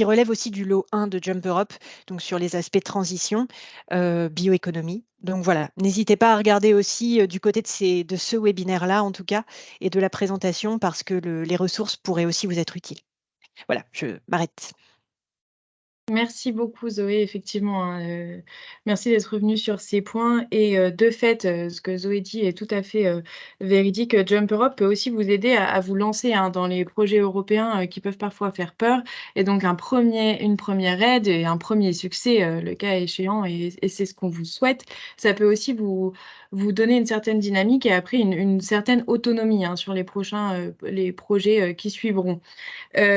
relèvent aussi du lot 1 de Jump Europe, donc sur les aspects de transition, bioéconomie. Donc voilà, n'hésitez pas à regarder aussi du côté de ce webinaire-là, en tout cas, et de la présentation, parce que les ressources pourraient aussi vous être utiles. Voilà, je m'arrête. Merci beaucoup Zoé, effectivement, hein, merci d'être revenue sur ces points et de fait, ce que Zoé dit est tout à fait véridique. Jump Europe peut aussi vous aider à vous lancer hein, dans les projets européens qui peuvent parfois faire peur et donc une première aide et un premier succès, le cas échéant, et c'est ce qu'on vous souhaite. Ça peut aussi vous donner une certaine dynamique et après une certaine autonomie hein, sur les les projets qui suivront.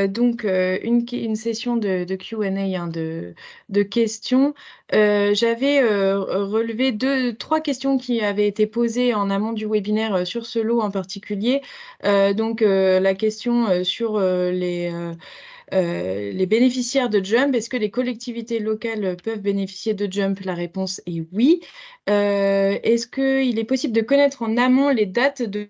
Donc, une session de Q&A, hein, de questions. J'avais relevé 3 questions qui avaient été posées en amont du webinaire sur ce lot en particulier. Donc, la question sur les bénéficiaires de Jump. Est-ce que les collectivités locales peuvent bénéficier de Jump? La réponse est oui. Est-ce qu'il est possible de connaître en amont les dates de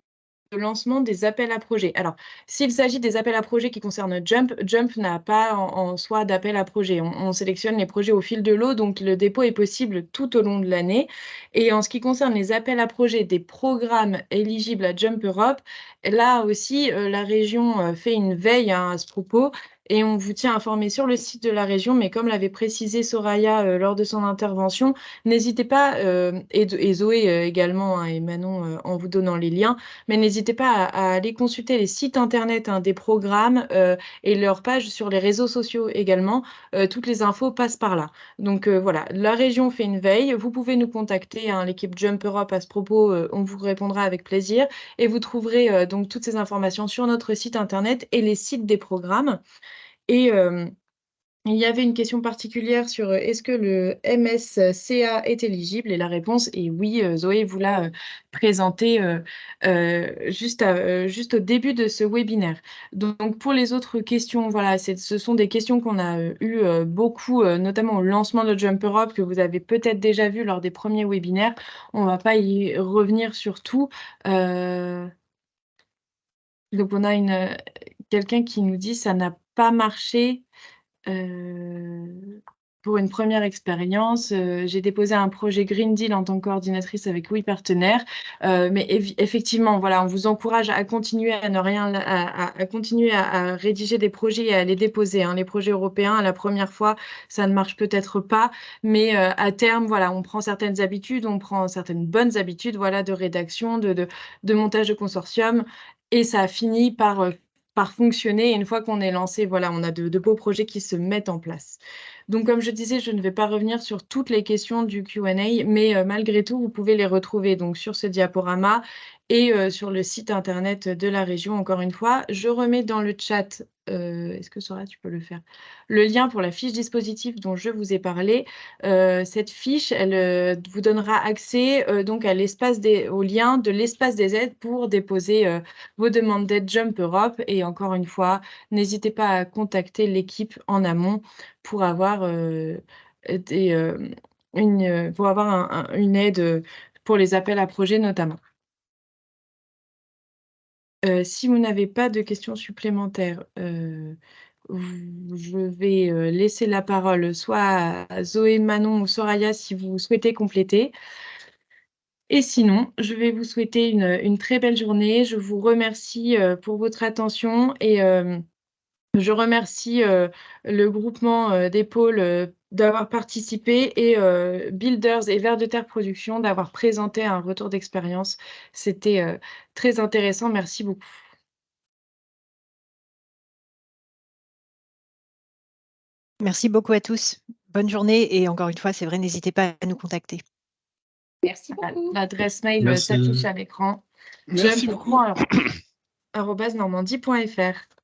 lancement des appels à projets? Alors, s'il s'agit des appels à projets qui concernent Jump, Jump n'a pas en soi d'appel à projets. On sélectionne les projets au fil de l'eau, donc le dépôt est possible tout au long de l'année. Et en ce qui concerne les appels à projets des programmes éligibles à Jump Europe, là aussi, la région fait une veille hein, à ce propos. Et on vous tient informé sur le site de la région, mais comme l'avait précisé Soraya lors de son intervention, n'hésitez pas, et Zoé également, hein, et Manon en vous donnant les liens, mais n'hésitez pas à aller consulter les sites internet hein, des programmes et leurs pages sur les réseaux sociaux également. Toutes les infos passent par là. Donc voilà, la région fait une veille. Vous pouvez nous contacter, hein, l'équipe Jump Europe à ce propos, on vous répondra avec plaisir. Et vous trouverez donc toutes ces informations sur notre site internet et les sites des programmes. Et il y avait une question particulière sur est-ce que le MSCA est éligible? Et la réponse est oui. Zoé vous l'a présenté juste au début de ce webinaire. Donc, pour les autres questions, voilà, ce sont des questions qu'on a eues beaucoup, notamment au lancement de Jump Europe, que vous avez peut-être déjà vu lors des premiers webinaires. On ne va pas y revenir sur tout. Donc, on a quelqu'un qui nous dit ça n'a pas marché. pour une première expérience. J'ai déposé un projet Green Deal en tant que coordinatrice avec 8 partenaires. Mais effectivement, voilà, on vous encourage à continuer à ne rien, à continuer à rédiger des projets et à les déposer, hein. Les projets européens, la première fois, ça ne marche peut-être pas, mais à terme, voilà, on prend certaines habitudes, on prend certaines bonnes habitudes, voilà, de rédaction, de montage de consortium, et ça a fini par fonctionner. Et une fois qu'on est lancé, voilà, on a de beaux projets qui se mettent en place. Donc, comme je disais, je ne vais pas revenir sur toutes les questions du Q&A, mais malgré tout, vous pouvez les retrouver donc sur ce diaporama et sur le site internet de la région. Encore une fois, je remets dans le chat, est-ce que Sora, tu peux le faire, le lien pour la fiche dispositif dont je vous ai parlé. Cette fiche, elle vous donnera accès donc au lien de l'espace des aides pour déposer vos demandes d'aide Jump Europe. Et encore une fois, n'hésitez pas à contacter l'équipe en amont pour avoir une aide pour les appels à projets notamment. Si vous n'avez pas de questions supplémentaires, je vais laisser la parole soit à Zoé, Manon ou Soraya si vous souhaitez compléter. Et sinon, je vais vous souhaiter une très belle journée. Je vous remercie pour votre attention et je remercie le groupement des pôles d'avoir participé et Builders et Vers de Terre Production d'avoir présenté un retour d'expérience. C'était très intéressant. Merci beaucoup. Merci beaucoup à tous. Bonne journée et encore une fois, c'est vrai, n'hésitez pas à nous contacter. Merci beaucoup. L'adresse mail Merci. s'affiche à l'écran. Merci beaucoup. jump.normandie.fr